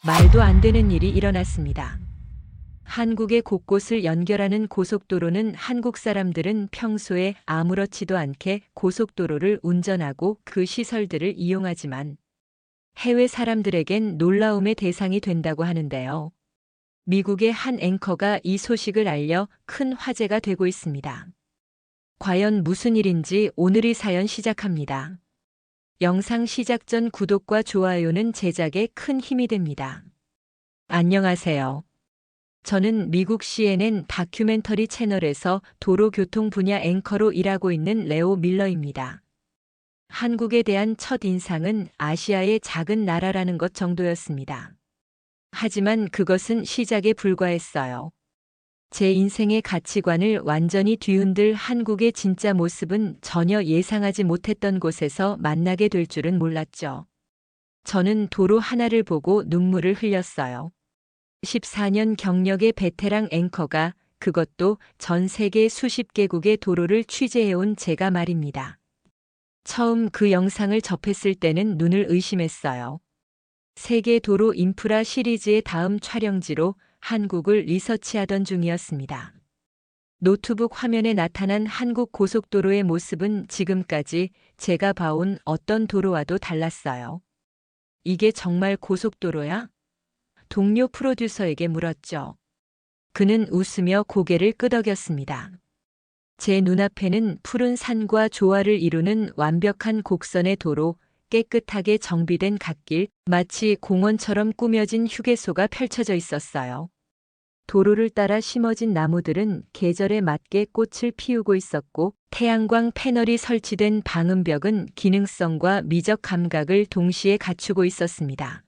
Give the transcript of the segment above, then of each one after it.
말도 안 되는 일이 일어났습니다. 한국의 곳곳을 연결하는 고속도로는 한국 사람들은 평소에 아무렇지도 않게 고속도로를 운전하고 그 시설들을 이용하지만 해외 사람들에겐 놀라움의 대상이 된다고 하는데요. 미국의 한 앵커가 이 소식을 알려 큰 화제가 되고 있습니다. 과연 무슨 일인지 오늘 이 사연 시작합니다. 영상 시작 전 구독과 좋아요는 제작에 큰 힘이 됩니다. 안녕하세요. 저는 미국 CNN 다큐멘터리 채널에서 도로교통 분야 앵커로 일하고 있는 레오 밀러입니다. 한국에 대한 첫 인상은 아시아의 작은 나라라는 것 정도였습니다. 하지만 그것은 시작에 불과했어요. 제 인생의 가치관을 완전히 뒤흔들 한국의 진짜 모습은 전혀 예상하지 못했던 곳에서 만나게 될 줄은 몰랐죠. 저는 도로 하나를 보고 눈물을 흘렸어요. 14년 경력의 베테랑 앵커가, 그것도 전 세계 수십 개국의 도로를 취재해온 제가 말입니다. 처음 그 영상을 접했을 때는 눈을 의심했어요. 세계 도로 인프라 시리즈의 다음 촬영지로 한국을 리서치하던 중이었습니다. 노트북 화면에 나타난 한국 고속도로의 모습은 지금까지 제가 봐온 어떤 도로와도 달랐어요. 이게 정말 고속도로야? 동료 프로듀서에게 물었죠. 그는 웃으며 고개를 끄덕였습니다. 제 눈앞에는 푸른 산과 조화를 이루는 완벽한 곡선의 도로, 깨끗하게 정비된 갓길, 마치 공원처럼 꾸며진 휴게소가 펼쳐져 있었어요. 도로를 따라 심어진 나무들은 계절에 맞게 꽃을 피우고 있었고, 태양광 패널이 설치된 방음벽은 기능성과 미적 감각을 동시에 갖추고 있었습니다.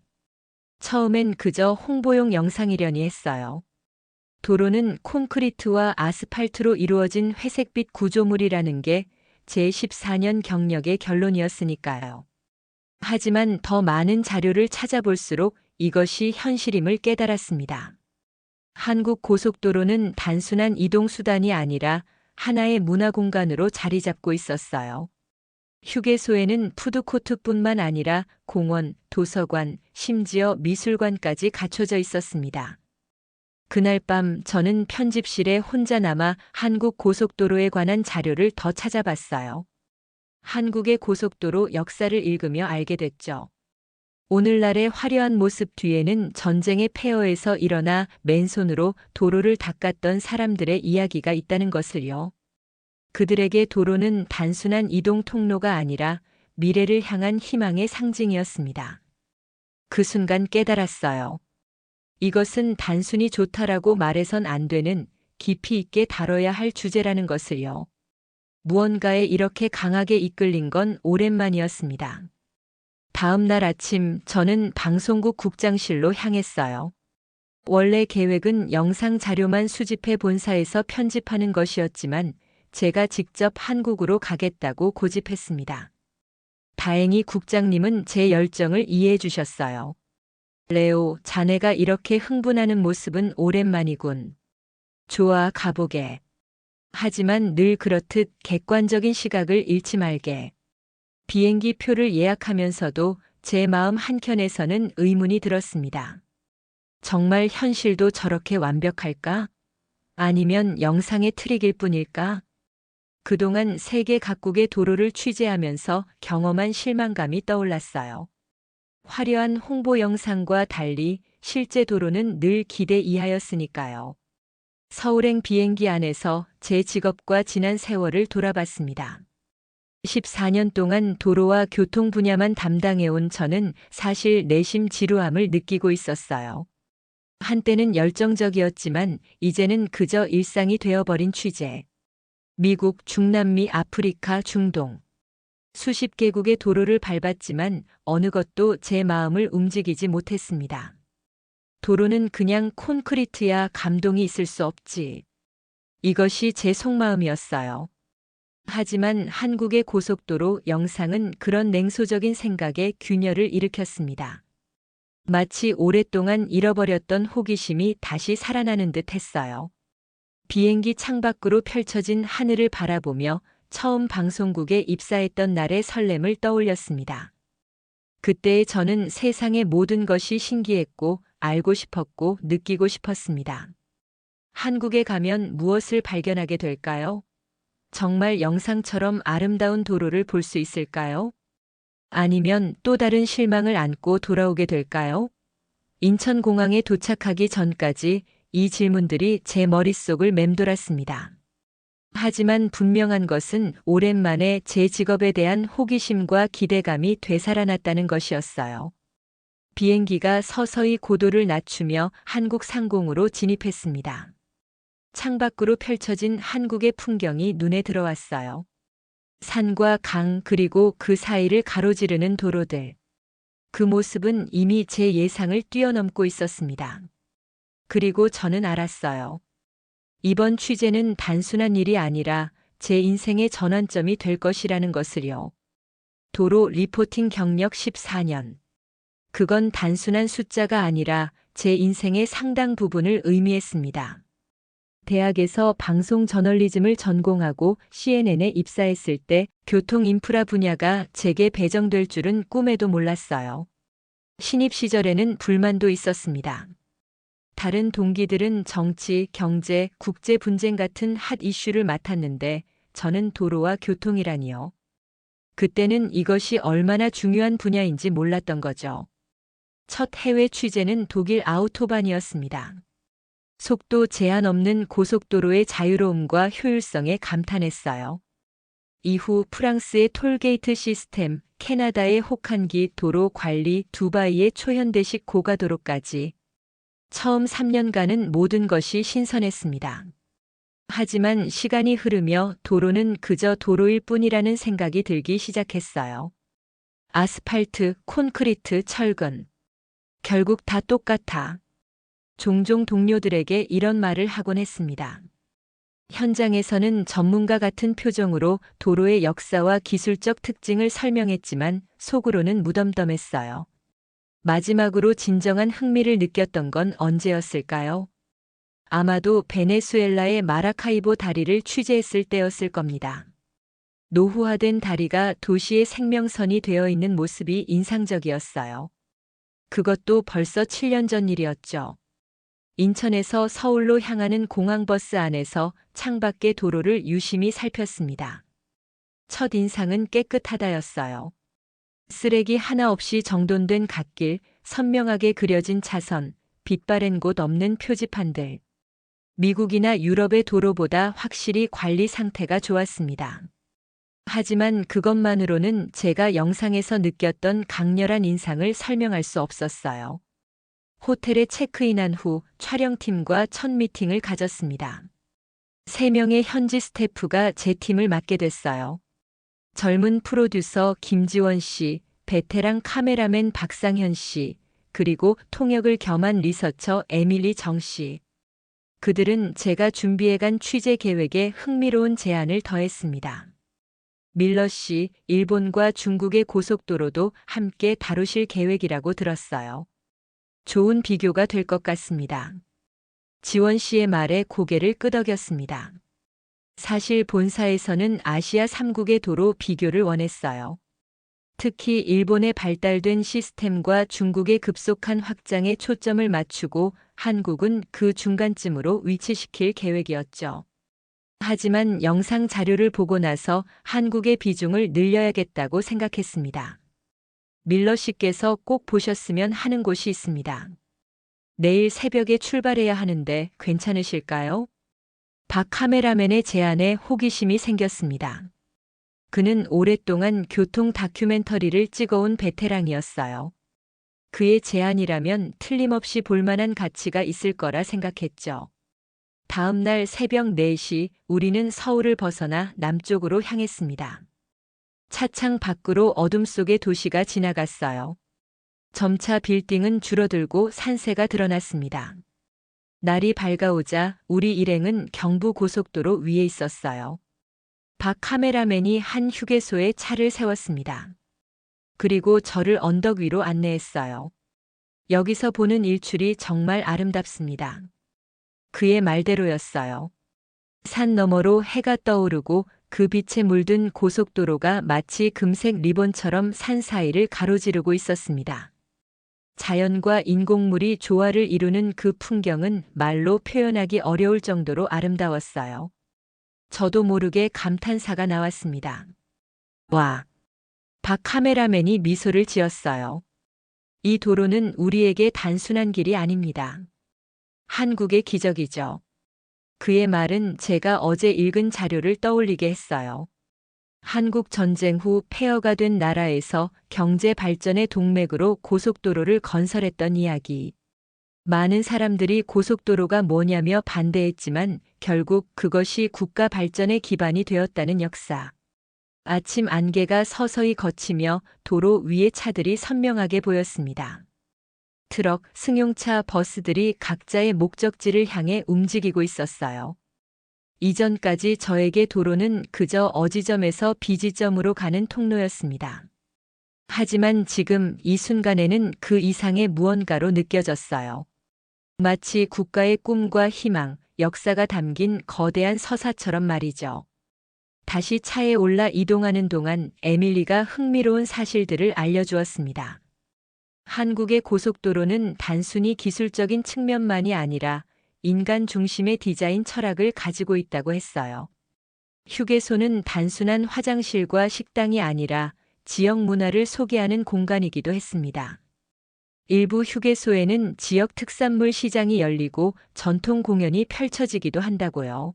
처음엔 그저 홍보용 영상이려니 했어요. 도로는 콘크리트와 아스팔트로 이루어진 회색빛 구조물이라는 게 제 14년 경력의 결론이었으니까요. 하지만 더 많은 자료를 찾아볼수록 이것이 현실임을 깨달았습니다. 한국 고속도로는 단순한 이동수단이 아니라 하나의 문화공간으로 자리 잡고 있었어요. 휴게소에는 푸드코트뿐만 아니라 공원, 도서관, 심지어 미술관까지 갖춰져 있었습니다. 그날 밤 저는 편집실에 혼자 남아 한국 고속도로에 관한 자료를 더 찾아봤어요. 한국의 고속도로 역사를 읽으며 알게 됐죠. 오늘날의 화려한 모습 뒤에는 전쟁의 폐허에서 일어나 맨손으로 도로를 닦았던 사람들의 이야기가 있다는 것을요. 그들에게 도로는 단순한 이동 통로가 아니라 미래를 향한 희망의 상징이었습니다. 그 순간 깨달았어요. 이것은 단순히 좋다라고 말해선 안 되는 깊이 있게 다뤄야 할 주제라는 것을요. 무언가에 이렇게 강하게 이끌린 건 오랜만이었습니다. 다음 날 아침 저는 방송국 국장실로 향했어요. 원래 계획은 영상 자료만 수집해 본사에서 편집하는 것이었지만 제가 직접 한국으로 가겠다고 고집했습니다. 다행히 국장님은 제 열정을 이해해 주셨어요. 레오, 자네가 이렇게 흥분하는 모습은 오랜만이군. 좋아, 가보게. 하지만 늘 그렇듯 객관적인 시각을 잃지 말게. 비행기 표를 예약하면서도 제 마음 한켠에서는 의문이 들었습니다. 정말 현실도 저렇게 완벽할까? 아니면 영상의 트릭일 뿐일까? 그동안 세계 각국의 도로를 취재하면서 경험한 실망감이 떠올랐어요. 화려한 홍보 영상과 달리 실제 도로는 늘 기대 이하였으니까요. 서울행 비행기 안에서 제 직업과 지난 세월을 돌아봤습니다. 14년 동안 도로와 교통 분야만 담당해온 저는 사실 내심 지루함을 느끼고 있었어요. 한때는 열정적이었지만 이제는 그저 일상이 되어버린 취재. 미국, 중남미, 아프리카, 중동. 수십 개국의 도로를 밟았지만 어느 것도 제 마음을 움직이지 못했습니다. 도로는 그냥 콘크리트야, 감동이 있을 수 없지. 이것이 제 속마음이었어요. 하지만 한국의 고속도로 영상은 그런 냉소적인 생각에 균열을 일으켰습니다. 마치 오랫동안 잃어버렸던 호기심이 다시 살아나는 듯 했어요. 비행기 창밖으로 펼쳐진 하늘을 바라보며 처음 방송국에 입사했던 날의 설렘을 떠올렸습니다. 그때의 저는 세상의 모든 것이 신기했고 알고 싶었고 느끼고 싶었습니다. 한국에 가면 무엇을 발견하게 될까요? 정말 영상처럼 아름다운 도로를 볼 수 있을까요? 아니면 또 다른 실망을 안고 돌아오게 될까요? 인천공항에 도착하기 전까지 이 질문들이 제 머릿속을 맴돌았습니다. 하지만 분명한 것은 오랜만에 제 직업에 대한 호기심과 기대감이 되살아났다는 것이었어요. 비행기가 서서히 고도를 낮추며 한국 상공으로 진입했습니다. 창밖으로 펼쳐진 한국의 풍경이 눈에 들어왔어요. 산과 강 그리고 그 사이를 가로지르는 도로들. 그 모습은 이미 제 예상을 뛰어넘고 있었습니다. 그리고 저는 알았어요. 이번 취재는 단순한 일이 아니라 제 인생의 전환점이 될 것이라는 것을요. 도로 리포팅 경력 14년. 그건 단순한 숫자가 아니라 제 인생의 상당 부분을 의미했습니다. 대학에서 방송 저널리즘을 전공하고 CNN에 입사했을 때 교통 인프라 분야가 제게 배정될 줄은 꿈에도 몰랐어요. 신입 시절에는 불만도 있었습니다. 다른 동기들은 정치, 경제, 국제 분쟁 같은 핫 이슈를 맡았는데 저는 도로와 교통이라니요. 그때는 이것이 얼마나 중요한 분야인지 몰랐던 거죠. 첫 해외 취재는 독일 아우토반이었습니다. 속도 제한 없는 고속도로의 자유로움과 효율성에 감탄했어요. 이후 프랑스의 톨게이트 시스템, 캐나다의 혹한기 도로 관리, 두바이의 초현대식 고가도로까지 처음 3년간은 모든 것이 신선했습니다. 하지만 시간이 흐르며 도로는 그저 도로일 뿐이라는 생각이 들기 시작했어요. 아스팔트, 콘크리트, 철근. 결국 다 똑같아. 종종 동료들에게 이런 말을 하곤 했습니다. 현장에서는 전문가 같은 표정으로 도로의 역사와 기술적 특징을 설명했지만 속으로는 무덤덤했어요. 마지막으로 진정한 흥미를 느꼈던 건 언제였을까요? 아마도 베네수엘라의 마라카이보 다리를 취재했을 때였을 겁니다. 노후화된 다리가 도시의 생명선이 되어 있는 모습이 인상적이었어요. 그것도 벌써 7년 전 일이었죠. 인천에서 서울로 향하는 공항버스 안에서 창밖의 도로를 유심히 살폈습니다. 첫 인상은 깨끗하다였어요. 쓰레기 하나 없이 정돈된 갓길, 선명하게 그려진 차선, 빛바랜 곳 없는 표지판들. 미국이나 유럽의 도로보다 확실히 관리 상태가 좋았습니다. 하지만 그것만으로는 제가 영상에서 느꼈던 강렬한 인상을 설명할 수 없었어요. 호텔에 체크인한 후 촬영팀과 첫 미팅을 가졌습니다. 3명의 현지 스태프가 제 팀을 맡게 됐어요. 젊은 프로듀서 김지원 씨, 베테랑 카메라맨 박상현 씨, 그리고 통역을 겸한 리서처 에밀리 정 씨. 그들은 제가 준비해간 취재 계획에 흥미로운 제안을 더했습니다. 밀러 씨, 일본과 중국의 고속도로도 함께 다루실 계획이라고 들었어요. 좋은 비교가 될 것 같습니다. 지원 씨의 말에 고개를 끄덕였습니다. 사실 본사에서는 아시아 3국의 도로 비교를 원했어요. 특히 일본의 발달된 시스템과 중국의 급속한 확장에 초점을 맞추고 한국은 그 중간쯤으로 위치시킬 계획이었죠. 하지만 영상 자료를 보고 나서 한국의 비중을 늘려야겠다고 생각했습니다. 밀러 씨께서 꼭 보셨으면 하는 곳이 있습니다. 내일 새벽에 출발해야 하는데 괜찮으실까요? 박 카메라맨의 제안에 호기심이 생겼습니다. 그는 오랫동안 교통 다큐멘터리를 찍어온 베테랑이었어요. 그의 제안이라면 틀림없이 볼만한 가치가 있을 거라 생각했죠. 다음 날 새벽 4시 우리는 서울을 벗어나 남쪽으로 향했습니다. 차창 밖으로 어둠 속의 도시가 지나갔어요. 점차 빌딩은 줄어들고 산세가 드러났습니다. 날이 밝아오자 우리 일행은 경부고속도로 위에 있었어요. 박 카메라맨이 한 휴게소에 차를 세웠습니다. 그리고 저를 언덕 위로 안내했어요. 여기서 보는 일출이 정말 아름답습니다. 그의 말대로였어요. 산 너머로 해가 떠오르고 그 빛에 물든 고속도로가 마치 금색 리본처럼 산 사이를 가로지르고 있었습니다. 자연과 인공물이 조화를 이루는 그 풍경은 말로 표현하기 어려울 정도로 아름다웠어요. 저도 모르게 감탄사가 나왔습니다. 와! 박 카메라맨이 미소를 지었어요. 이 도로는 우리에게 단순한 길이 아닙니다. 한국의 기적이죠. 그의 말은 제가 어제 읽은 자료를 떠올리게 했어요. 한국 전쟁 후 폐허가 된 나라에서 경제 발전의 동맥으로 고속도로를 건설했던 이야기. 많은 사람들이 고속도로가 뭐냐며 반대했지만 결국 그것이 국가 발전의 기반이 되었다는 역사. 아침 안개가 서서히 걷히며 도로 위의 차들이 선명하게 보였습니다. 트럭, 승용차, 버스들이 각자의 목적지를 향해 움직이고 있었어요. 이전까지 저에게 도로는 그저 어지점에서 비지점으로 가는 통로였습니다. 하지만 지금 이 순간에는 그 이상의 무언가로 느껴졌어요. 마치 국가의 꿈과 희망, 역사가 담긴 거대한 서사처럼 말이죠. 다시 차에 올라 이동하는 동안 에밀리가 흥미로운 사실들을 알려주었습니다. 한국의 고속도로는 단순히 기술적인 측면만이 아니라 인간 중심의 디자인 철학을 가지고 있다고 했어요. 휴게소는 단순한 화장실과 식당이 아니라 지역 문화를 소개하는 공간이기도 했습니다. 일부 휴게소에는 지역 특산물 시장이 열리고 전통 공연이 펼쳐지기도 한다고요.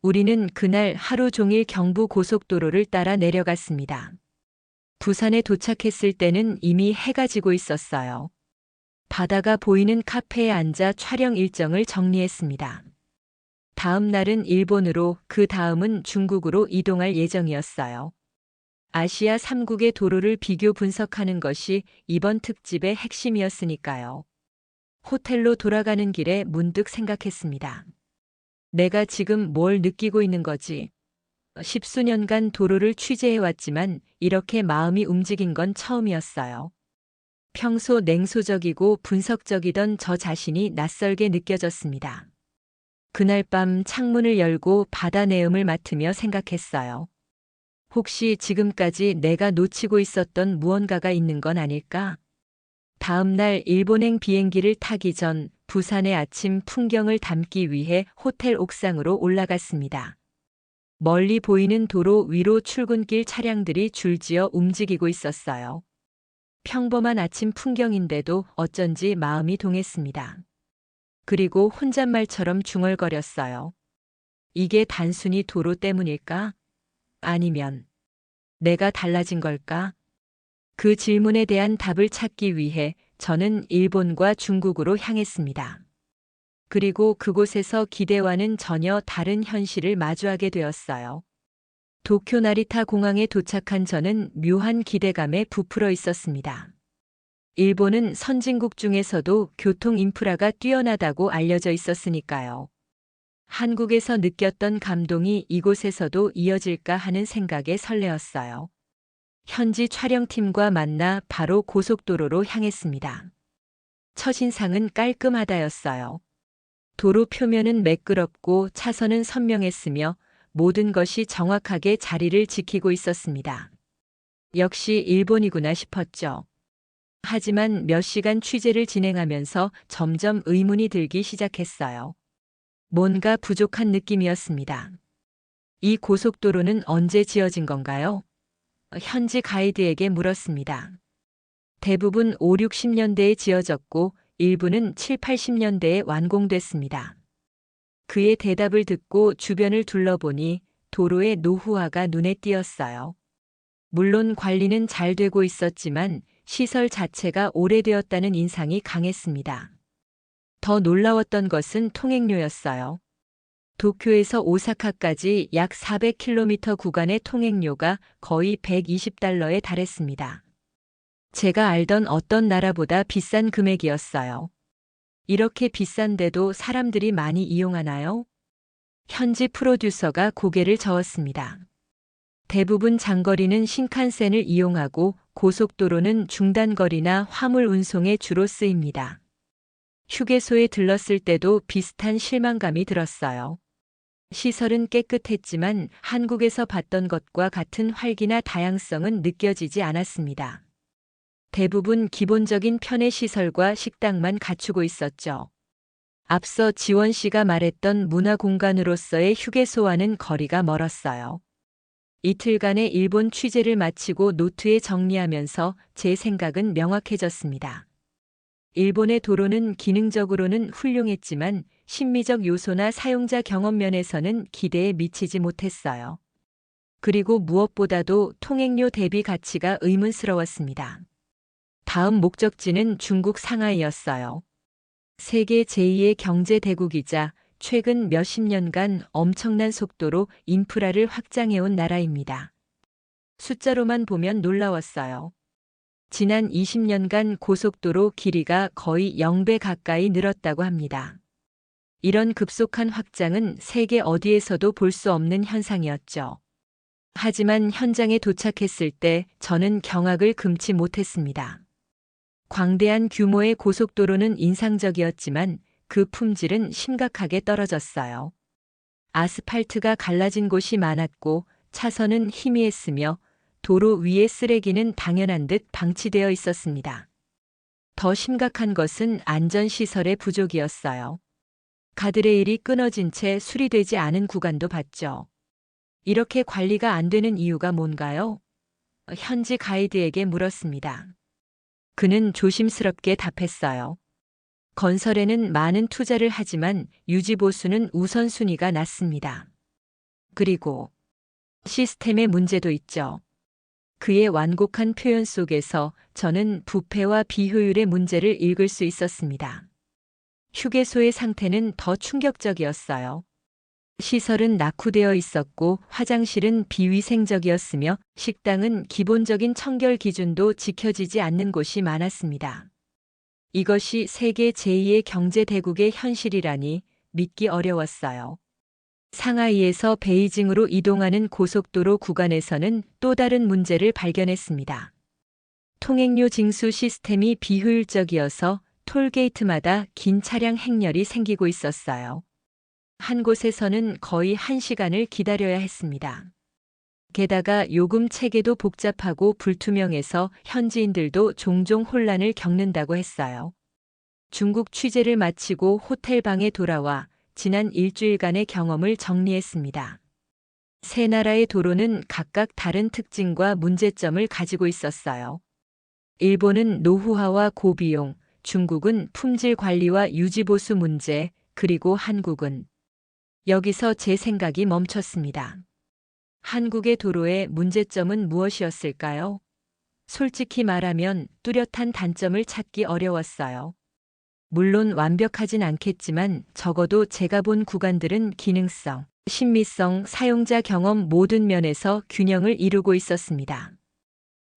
우리는 그날 하루 종일 경부 고속도로를 따라 내려갔습니다. 부산에 도착했을 때는 이미 해가 지고 있었어요. 바다가 보이는 카페에 앉아 촬영 일정을 정리했습니다. 다음 날은 일본으로, 그 다음은 중국으로 이동할 예정이었어요. 아시아 3국의 도로를 비교 분석하는 것이 이번 특집의 핵심이었으니까요. 호텔로 돌아가는 길에 문득 생각했습니다. 내가 지금 뭘 느끼고 있는 거지? 10수년간 도로를 취재해왔지만 이렇게 마음이 움직인 건 처음이었어요. 평소 냉소적이고 분석적이던 저 자신이 낯설게 느껴졌습니다. 그날 밤 창문을 열고 바다 내음을 맡으며 생각했어요. 혹시 지금까지 내가 놓치고 있었던 무언가가 있는 건 아닐까? 다음 날 일본행 비행기를 타기 전 부산의 아침 풍경을 담기 위해 호텔 옥상으로 올라갔습니다. 멀리 보이는 도로 위로 출근길 차량들이 줄지어 움직이고 있었어요. 평범한 아침 풍경인데도 어쩐지 마음이 동했습니다. 그리고 혼잣말처럼 중얼거렸어요. 이게 단순히 도로 때문일까? 아니면 내가 달라진 걸까? 그 질문에 대한 답을 찾기 위해 저는 일본과 중국으로 향했습니다. 그리고 그곳에서 기대와는 전혀 다른 현실을 마주하게 되었어요. 도쿄 나리타 공항에 도착한 저는 묘한 기대감에 부풀어 있었습니다. 일본은 선진국 중에서도 교통 인프라가 뛰어나다고 알려져 있었으니까요. 한국에서 느꼈던 감동이 이곳에서도 이어질까 하는 생각에 설레었어요. 현지 촬영팀과 만나 바로 고속도로로 향했습니다. 첫인상은 깔끔하다였어요. 도로 표면은 매끄럽고 차선은 선명했으며 모든 것이 정확하게 자리를 지키고 있었습니다. 역시 일본이구나 싶었죠. 하지만 몇 시간 취재를 진행하면서 점점 의문이 들기 시작했어요. 뭔가 부족한 느낌이었습니다. 이 고속도로는 언제 지어진 건가요? 현지 가이드에게 물었습니다. 대부분 5, 60년대에 지어졌고 일부는 7, 80년대에 완공됐습니다. 그의 대답을 듣고 주변을 둘러보니 도로의 노후화가 눈에 띄었어요. 물론 관리는 잘 되고 있었지만 시설 자체가 오래되었다는 인상이 강했습니다. 더 놀라웠던 것은 통행료였어요. 도쿄에서 오사카까지 약 400km 구간의 통행료가 거의 120달러에 달했습니다. 제가 알던 어떤 나라보다 비싼 금액이었어요. 이렇게 비싼데도 사람들이 많이 이용하나요? 현지 프로듀서가 고개를 저었습니다. 대부분 장거리는 신칸센을 이용하고 고속도로는 중단거리나 화물 운송에 주로 쓰입니다. 휴게소에 들렀을 때도 비슷한 실망감이 들었어요. 시설은 깨끗했지만 한국에서 봤던 것과 같은 활기나 다양성은 느껴지지 않았습니다. 대부분 기본적인 편의 시설과 식당만 갖추고 있었죠. 앞서 지원 씨가 말했던 문화공간으로서의 휴게소와는 거리가 멀었어요. 이틀간의 일본 취재를 마치고 노트에 정리하면서 제 생각은 명확해졌습니다. 일본의 도로는 기능적으로는 훌륭했지만 심미적 요소나 사용자 경험 면에서는 기대에 미치지 못했어요. 그리고 무엇보다도 통행료 대비 가치가 의문스러웠습니다. 다음 목적지는 중국 상하이였어요. 세계 제2의 경제 대국이자 최근 몇십 년간 엄청난 속도로 인프라를 확장해온 나라입니다. 숫자로만 보면 놀라웠어요. 지난 20년간 고속도로 길이가 거의 0배 가까이 늘었다고 합니다. 이런 급속한 확장은 세계 어디에서도 볼 수 없는 현상이었죠. 하지만 현장에 도착했을 때 저는 경악을 금치 못했습니다. 광대한 규모의 고속도로는 인상적이었지만 그 품질은 심각하게 떨어졌어요. 아스팔트가 갈라진 곳이 많았고 차선은 희미했으며 도로 위에 쓰레기는 당연한 듯 방치되어 있었습니다. 더 심각한 것은 안전시설의 부족이었어요. 가드레일이 끊어진 채 수리되지 않은 구간도 봤죠. 이렇게 관리가 안 되는 이유가 뭔가요? 현지 가이드에게 물었습니다. 그는 조심스럽게 답했어요. 건설에는 많은 투자를 하지만 유지보수는 우선순위가 낮습니다. 그리고 시스템의 문제도 있죠. 그의 완곡한 표현 속에서 저는 부패와 비효율의 문제를 읽을 수 있었습니다. 휴게소의 상태는 더 충격적이었어요. 시설은 낙후되어 있었고 화장실은 비위생적이었으며 식당은 기본적인 청결 기준도 지켜지지 않는 곳이 많았습니다. 이것이 세계 제2의 경제 대국의 현실이라니 믿기 어려웠어요. 상하이에서 베이징으로 이동하는 고속도로 구간에서는 또 다른 문제를 발견했습니다. 통행료 징수 시스템이 비효율적이어서 톨게이트마다 긴 차량 행렬이 생기고 있었어요. 한 곳에서는 거의 1시간을 기다려야 했습니다. 게다가 요금 체계도 복잡하고 불투명해서 현지인들도 종종 혼란을 겪는다고 했어요. 중국 취재를 마치고 호텔 방에 돌아와 지난 일주일간의 경험을 정리했습니다. 세 나라의 도로는 각각 다른 특징과 문제점을 가지고 있었어요. 일본은 노후화와 고비용, 중국은 품질 관리와 유지보수 문제, 그리고 한국은 여기서 제 생각이 멈췄습니다. 한국의 도로의 문제점은 무엇이었을까요? 솔직히 말하면 뚜렷한 단점을 찾기 어려웠어요. 물론 완벽하진 않겠지만 적어도 제가 본 구간들은 기능성, 신미성, 사용자 경험 모든 면에서 균형을 이루고 있었습니다.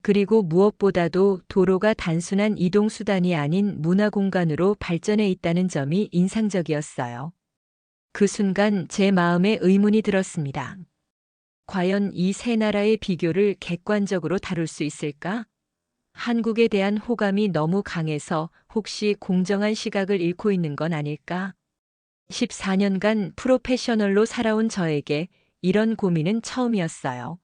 그리고 무엇보다도 도로가 단순한 이동수단이 아닌 문화공간으로 발전해 있다는 점이 인상적이었어요. 그 순간 제 마음에 의문이 들었습니다. 과연 이 세 나라의 비교를 객관적으로 다룰 수 있을까? 한국에 대한 호감이 너무 강해서 혹시 공정한 시각을 잃고 있는 건 아닐까? 14년간 프로페셔널로 살아온 저에게 이런 고민은 처음이었어요.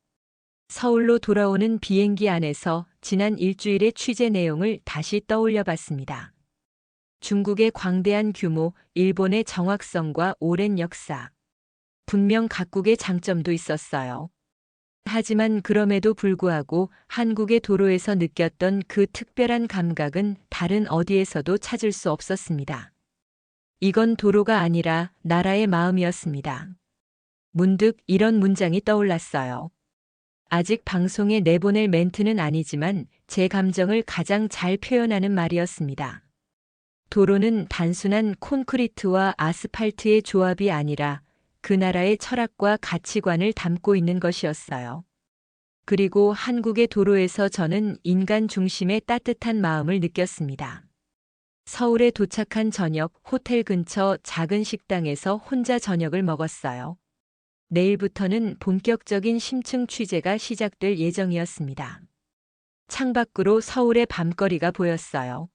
서울로 돌아오는 비행기 안에서 지난 일주일의 취재 내용을 다시 떠올려 봤습니다. 중국의 광대한 규모, 일본의 정확성과 오랜 역사. 분명 각국의 장점도 있었어요. 하지만 그럼에도 불구하고 한국의 도로에서 느꼈던 그 특별한 감각은 다른 어디에서도 찾을 수 없었습니다. 이건 도로가 아니라 나라의 마음이었습니다. 문득 이런 문장이 떠올랐어요. 아직 방송에 내보낼 멘트는 아니지만 제 감정을 가장 잘 표현하는 말이었습니다. 도로는 단순한 콘크리트와 아스팔트의 조합이 아니라 그 나라의 철학과 가치관을 담고 있는 것이었어요. 그리고 한국의 도로에서 저는 인간 중심의 따뜻한 마음을 느꼈습니다. 서울에 도착한 저녁, 호텔 근처 작은 식당에서 혼자 저녁을 먹었어요. 내일부터는 본격적인 심층 취재가 시작될 예정이었습니다. 창밖으로 서울의 밤거리가 보였어요.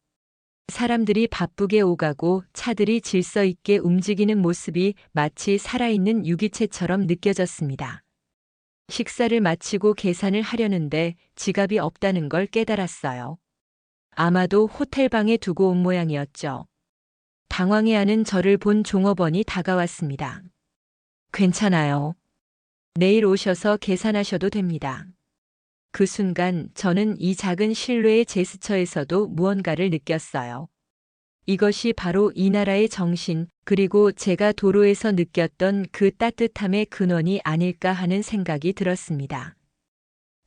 사람들이 바쁘게 오가고 차들이 질서 있게 움직이는 모습이 마치 살아있는 유기체처럼 느껴졌습니다. 식사를 마치고 계산을 하려는데 지갑이 없다는 걸 깨달았어요. 아마도 호텔방에 두고 온 모양이었죠. 당황해하는 저를 본 종업원이 다가왔습니다. 괜찮아요. 내일 오셔서 계산하셔도 됩니다. 그 순간 저는 이 작은 신뢰의 제스처에서도 무언가를 느꼈어요. 이것이 바로 이 나라의 정신, 그리고 제가 도로에서 느꼈던 그 따뜻함의 근원이 아닐까 하는 생각이 들었습니다.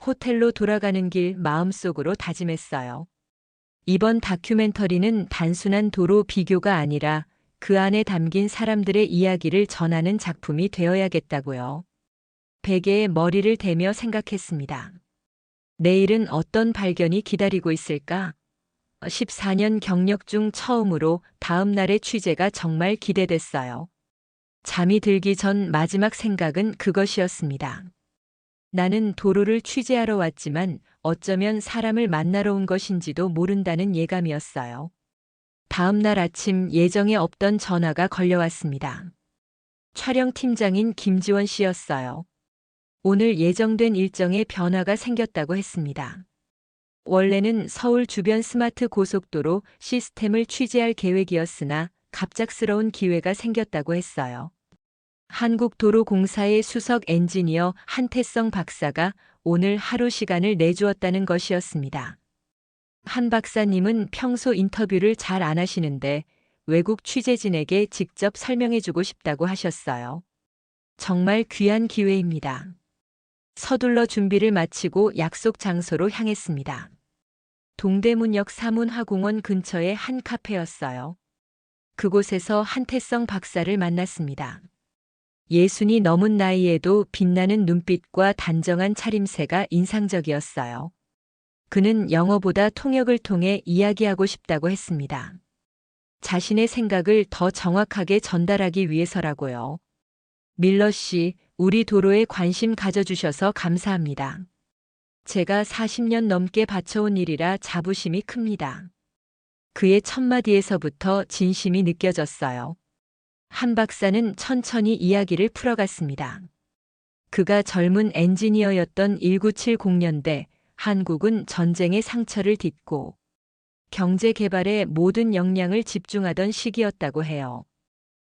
호텔로 돌아가는 길 마음속으로 다짐했어요. 이번 다큐멘터리는 단순한 도로 비교가 아니라 그 안에 담긴 사람들의 이야기를 전하는 작품이 되어야겠다고요. 베개에 머리를 대며 생각했습니다. 내일은 어떤 발견이 기다리고 있을까? 14년 경력 중 처음으로 다음 날의 취재가 정말 기대됐어요. 잠이 들기 전 마지막 생각은 그것이었습니다. 나는 도로를 취재하러 왔지만 어쩌면 사람을 만나러 온 것인지도 모른다는 예감이었어요. 다음 날 아침 예정에 없던 전화가 걸려왔습니다. 촬영팀장인 김지원 씨였어요. 오늘 예정된 일정에 변화가 생겼다고 했습니다. 원래는 서울 주변 스마트 고속도로 시스템을 취재할 계획이었으나 갑작스러운 기회가 생겼다고 했어요. 한국도로공사의 수석 엔지니어 한태성 박사가 오늘 하루 시간을 내주었다는 것이었습니다. 한 박사님은 평소 인터뷰를 잘 안 하시는데 외국 취재진에게 직접 설명해주고 싶다고 하셨어요. 정말 귀한 기회입니다. 서둘러 준비를 마치고 약속 장소로 향했습니다. 동대문역 사문화공원 근처의 한 카페였어요. 그곳에서 한태성 박사를 만났습니다. 60이 넘은 나이에도 빛나는 눈빛과 단정한 차림새가 인상적이었어요. 그는 영어보다 통역을 통해 이야기하고 싶다고 했습니다. 자신의 생각을 더 정확하게 전달하기 위해서라고요. 밀러 씨, 우리 도로에 관심 가져주셔서 감사합니다. 제가 40년 넘게 바쳐온 일이라 자부심이 큽니다. 그의 첫마디에서부터 진심이 느껴졌어요. 한 박사는 천천히 이야기를 풀어갔습니다. 그가 젊은 엔지니어였던 1970년대 한국은 전쟁의 상처를 딛고 경제 개발에 모든 역량을 집중하던 시기였다고 해요.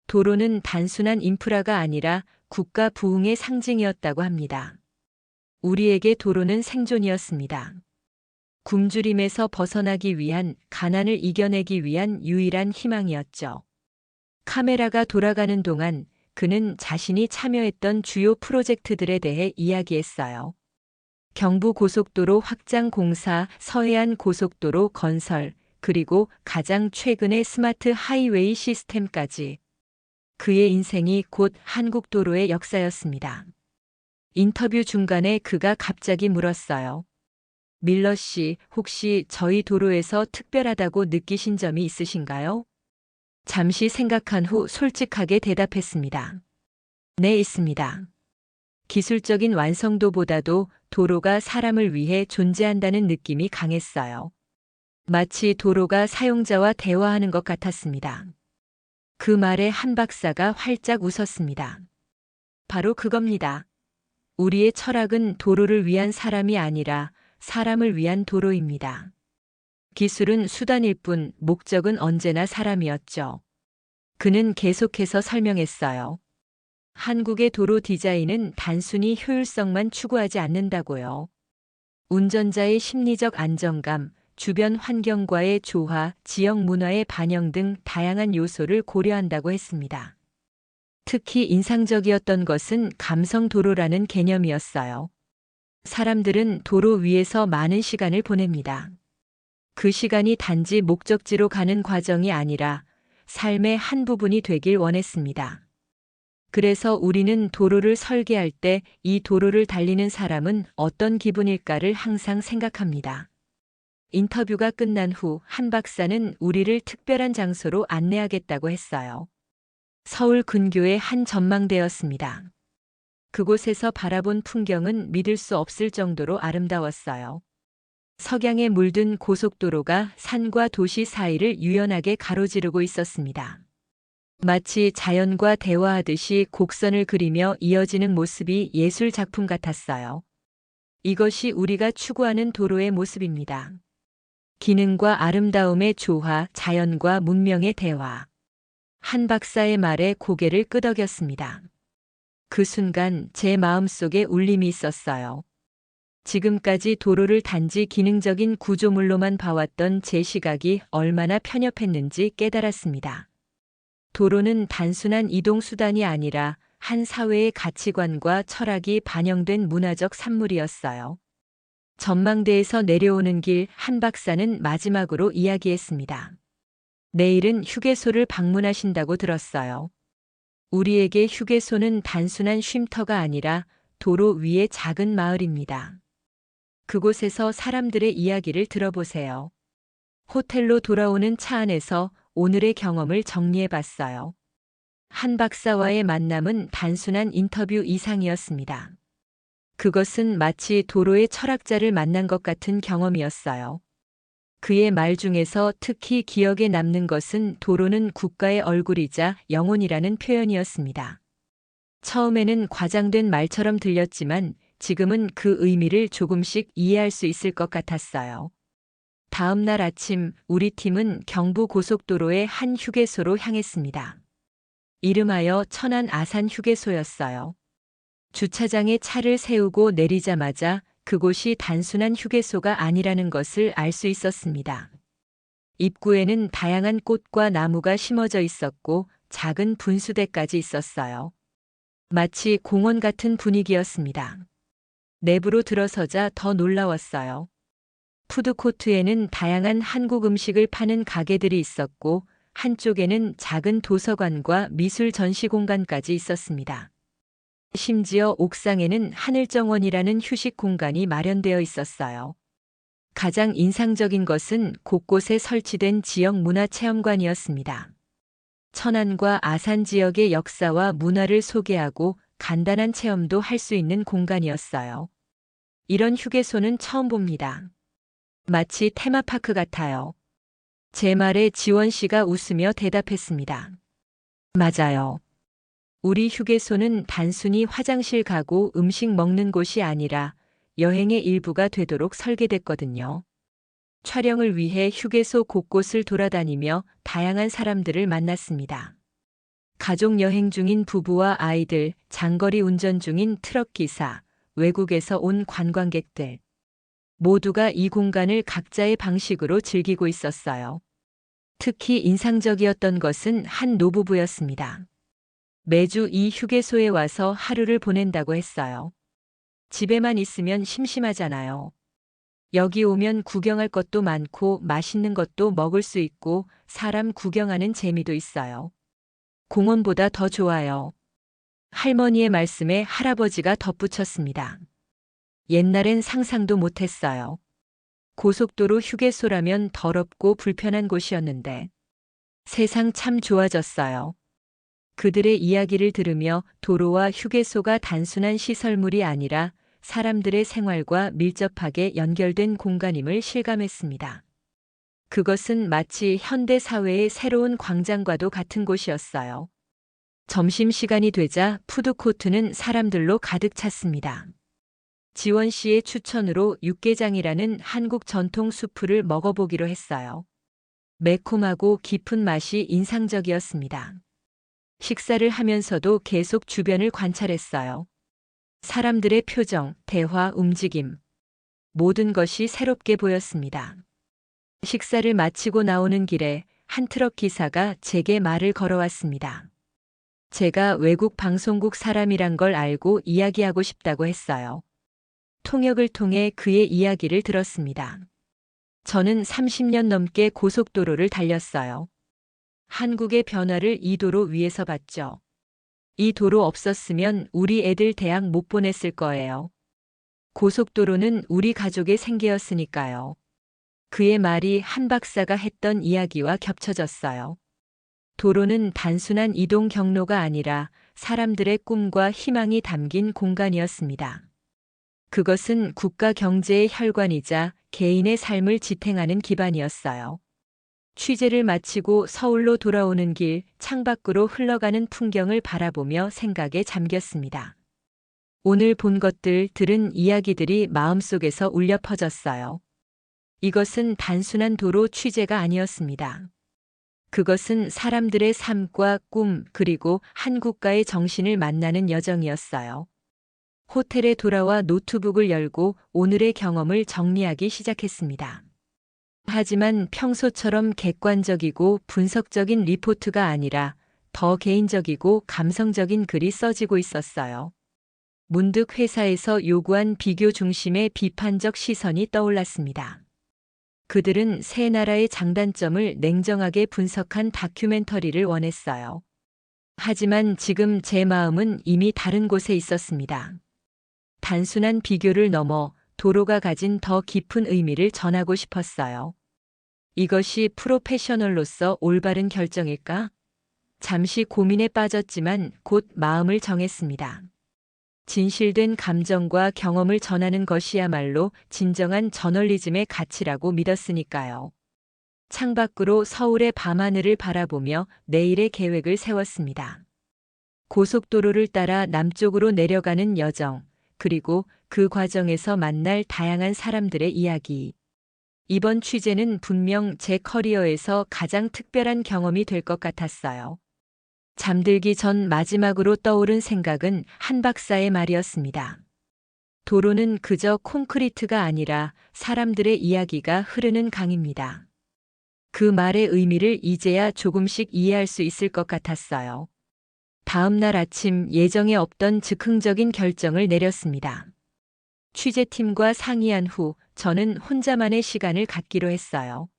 도로는 단순한 인프라가 아니라 국가 부흥의 상징이었다고 합니다. 우리에게 도로는 생존이었습니다. 굶주림에서 벗어나기 위한, 가난을 이겨내기 위한 유일한 희망이었죠. 카메라가 돌아가는 동안 그는 자신이 참여했던 주요 프로젝트들에 대해 이야기했어요. 경부고속도로 확장 공사, 서해안 고속도로 건설, 그리고 가장 최근의 스마트 하이웨이 시스템까지. 그의 인생이 곧 한국도로의 역사였습니다. 인터뷰 중간에 그가 갑자기 물었어요. 밀러 씨, 혹시 저희 도로에서 특별하다고 느끼신 점이 있으신가요? 잠시 생각한 후 솔직하게 대답했습니다. 네, 있습니다. 기술적인 완성도보다도 도로가 사람을 위해 존재한다는 느낌이 강했어요. 마치 도로가 사용자와 대화하는 것 같았습니다. 그 말에 한 박사가 활짝 웃었습니다. 바로 그겁니다. 우리의 철학은 도로를 위한 사람이 아니라 사람을 위한 도로입니다. 기술은 수단일 뿐 목적은 언제나 사람이었죠. 그는 계속해서 설명했어요. 한국의 도로 디자인은 단순히 효율성만 추구하지 않는다고요. 운전자의 심리적 안정감, 주변 환경과의 조화, 지역 문화의 반영 등 다양한 요소를 고려한다고 했습니다. 특히 인상적이었던 것은 감성 도로라는 개념이었어요. 사람들은 도로 위에서 많은 시간을 보냅니다. 그 시간이 단지 목적지로 가는 과정이 아니라 삶의 한 부분이 되길 원했습니다. 그래서 우리는 도로를 설계할 때 이 도로를 달리는 사람은 어떤 기분일까를 항상 생각합니다. 인터뷰가 끝난 후 한 박사는 우리를 특별한 장소로 안내하겠다고 했어요. 서울 근교의 한 전망대였습니다. 그곳에서 바라본 풍경은 믿을 수 없을 정도로 아름다웠어요. 석양에 물든 고속도로가 산과 도시 사이를 유연하게 가로지르고 있었습니다. 마치 자연과 대화하듯이 곡선을 그리며 이어지는 모습이 예술 작품 같았어요. 이것이 우리가 추구하는 도로의 모습입니다. 기능과 아름다움의 조화, 자연과 문명의 대화. 한 박사의 말에 고개를 끄덕였습니다. 그 순간 제 마음속에 울림이 있었어요. 지금까지 도로를 단지 기능적인 구조물로만 봐왔던 제 시각이 얼마나 편협했는지 깨달았습니다. 도로는 단순한 이동수단이 아니라 한 사회의 가치관과 철학이 반영된 문화적 산물이었어요. 전망대에서 내려오는 길 한 박사는 마지막으로 이야기했습니다. 내일은 휴게소를 방문하신다고 들었어요. 우리에게 휴게소는 단순한 쉼터가 아니라 도로 위의 작은 마을입니다. 그곳에서 사람들의 이야기를 들어보세요. 호텔로 돌아오는 차 안에서 오늘의 경험을 정리해 봤어요. 한 박사와의 만남은 단순한 인터뷰 이상이었습니다. 그것은 마치 도로의 철학자를 만난 것 같은 경험이었어요. 그의 말 중에서 특히 기억에 남는 것은 도로는 국가의 얼굴이자 영혼이라는 표현이었습니다. 처음에는 과장된 말처럼 들렸지만 지금은 그 의미를 조금씩 이해할 수 있을 것 같았어요. 다음 날 아침 우리 팀은 경부 고속도로의 한 휴게소로 향했습니다. 이름하여 천안 아산 휴게소였어요. 주차장에 차를 세우고 내리자마자 그곳이 단순한 휴게소가 아니라는 것을 알 수 있었습니다. 입구에는 다양한 꽃과 나무가 심어져 있었고 작은 분수대까지 있었어요. 마치 공원 같은 분위기였습니다. 내부로 들어서자 더 놀라웠어요. 푸드코트에는 다양한 한국 음식을 파는 가게들이 있었고 한쪽에는 작은 도서관과 미술 전시 공간까지 있었습니다. 심지어 옥상에는 하늘정원이라는 휴식 공간이 마련되어 있었어요. 가장 인상적인 것은 곳곳에 설치된 지역 문화체험관이었습니다. 천안과 아산 지역의 역사와 문화를 소개하고 간단한 체험도 할 수 있는 공간이었어요. 이런 휴게소는 처음 봅니다. 마치 테마파크 같아요. 제 말에 지원 씨가 웃으며 대답했습니다. 맞아요. 우리 휴게소는 단순히 화장실 가고 음식 먹는 곳이 아니라 여행의 일부가 되도록 설계됐거든요. 촬영을 위해 휴게소 곳곳을 돌아다니며 다양한 사람들을 만났습니다. 가족 여행 중인 부부와 아이들, 장거리 운전 중인 트럭 기사, 외국에서 온 관광객들. 모두가 이 공간을 각자의 방식으로 즐기고 있었어요. 특히 인상적이었던 것은 한 노부부였습니다. 매주 이 휴게소에 와서 하루를 보낸다고 했어요. 집에만 있으면 심심하잖아요. 여기 오면 구경할 것도 많고 맛있는 것도 먹을 수 있고 사람 구경하는 재미도 있어요. 공원보다 더 좋아요. 할머니의 말씀에 할아버지가 덧붙였습니다. 옛날엔 상상도 못했어요. 고속도로 휴게소라면 더럽고 불편한 곳이었는데 세상 참 좋아졌어요. 그들의 이야기를 들으며 도로와 휴게소가 단순한 시설물이 아니라 사람들의 생활과 밀접하게 연결된 공간임을 실감했습니다. 그것은 마치 현대 사회의 새로운 광장과도 같은 곳이었어요. 점심시간이 되자 푸드코트는 사람들로 가득 찼습니다. 지원 씨의 추천으로 육개장이라는 한국 전통 수프를 먹어보기로 했어요. 매콤하고 깊은 맛이 인상적이었습니다. 식사를 하면서도 계속 주변을 관찰했어요. 사람들의 표정, 대화, 움직임. 모든 것이 새롭게 보였습니다. 식사를 마치고 나오는 길에 한 트럭 기사가 제게 말을 걸어왔습니다. 제가 외국 방송국 사람이란 걸 알고 이야기하고 싶다고 했어요. 통역을 통해 그의 이야기를 들었습니다. 저는 30년 넘게 고속도로를 달렸어요. 한국의 변화를 이 도로 위에서 봤죠. 이 도로 없었으면 우리 애들 대학 못 보냈을 거예요. 고속도로는 우리 가족의 생계였으니까요. 그의 말이 한 박사가 했던 이야기와 겹쳐졌어요. 도로는 단순한 이동 경로가 아니라 사람들의 꿈과 희망이 담긴 공간이었습니다. 그것은 국가 경제의 혈관이자 개인의 삶을 지탱하는 기반이었어요. 취재를 마치고 서울로 돌아오는 길 창밖으로 흘러가는 풍경을 바라보며 생각에 잠겼습니다. 오늘 본 것들, 들은 이야기들이 마음속에서 울려 퍼졌어요. 이것은 단순한 도로 취재가 아니었습니다. 그것은 사람들의 삶과 꿈 그리고 한 국가의 정신을 만나는 여정이었어요. 호텔에 돌아와 노트북을 열고 오늘의 경험을 정리하기 시작했습니다. 하지만 평소처럼 객관적이고 분석적인 리포트가 아니라 더 개인적이고 감성적인 글이 써지고 있었어요. 문득 회사에서 요구한 비교 중심의 비판적 시선이 떠올랐습니다. 그들은 세 나라의 장단점을 냉정하게 분석한 다큐멘터리를 원했어요. 하지만 지금 제 마음은 이미 다른 곳에 있었습니다. 단순한 비교를 넘어 도로가 가진 더 깊은 의미를 전하고 싶었어요. 이것이 프로페셔널로서 올바른 결정일까? 잠시 고민에 빠졌지만 곧 마음을 정했습니다. 진실된 감정과 경험을 전하는 것이야말로 진정한 저널리즘의 가치라고 믿었으니까요. 창밖으로 서울의 밤하늘을 바라보며 내일의 계획을 세웠습니다. 고속도로를 따라 남쪽으로 내려가는 여정, 그리고 그 과정에서 만날 다양한 사람들의 이야기. 이번 취재는 분명 제 커리어에서 가장 특별한 경험이 될 것 같았어요. 잠들기 전 마지막으로 떠오른 생각은 한 박사의 말이었습니다. 도로는 그저 콘크리트가 아니라 사람들의 이야기가 흐르는 강입니다. 그 말의 의미를 이제야 조금씩 이해할 수 있을 것 같았어요. 다음 날 아침 예정에 없던 즉흥적인 결정을 내렸습니다. 취재팀과 상의한 후 저는 혼자만의 시간을 갖기로 했어요.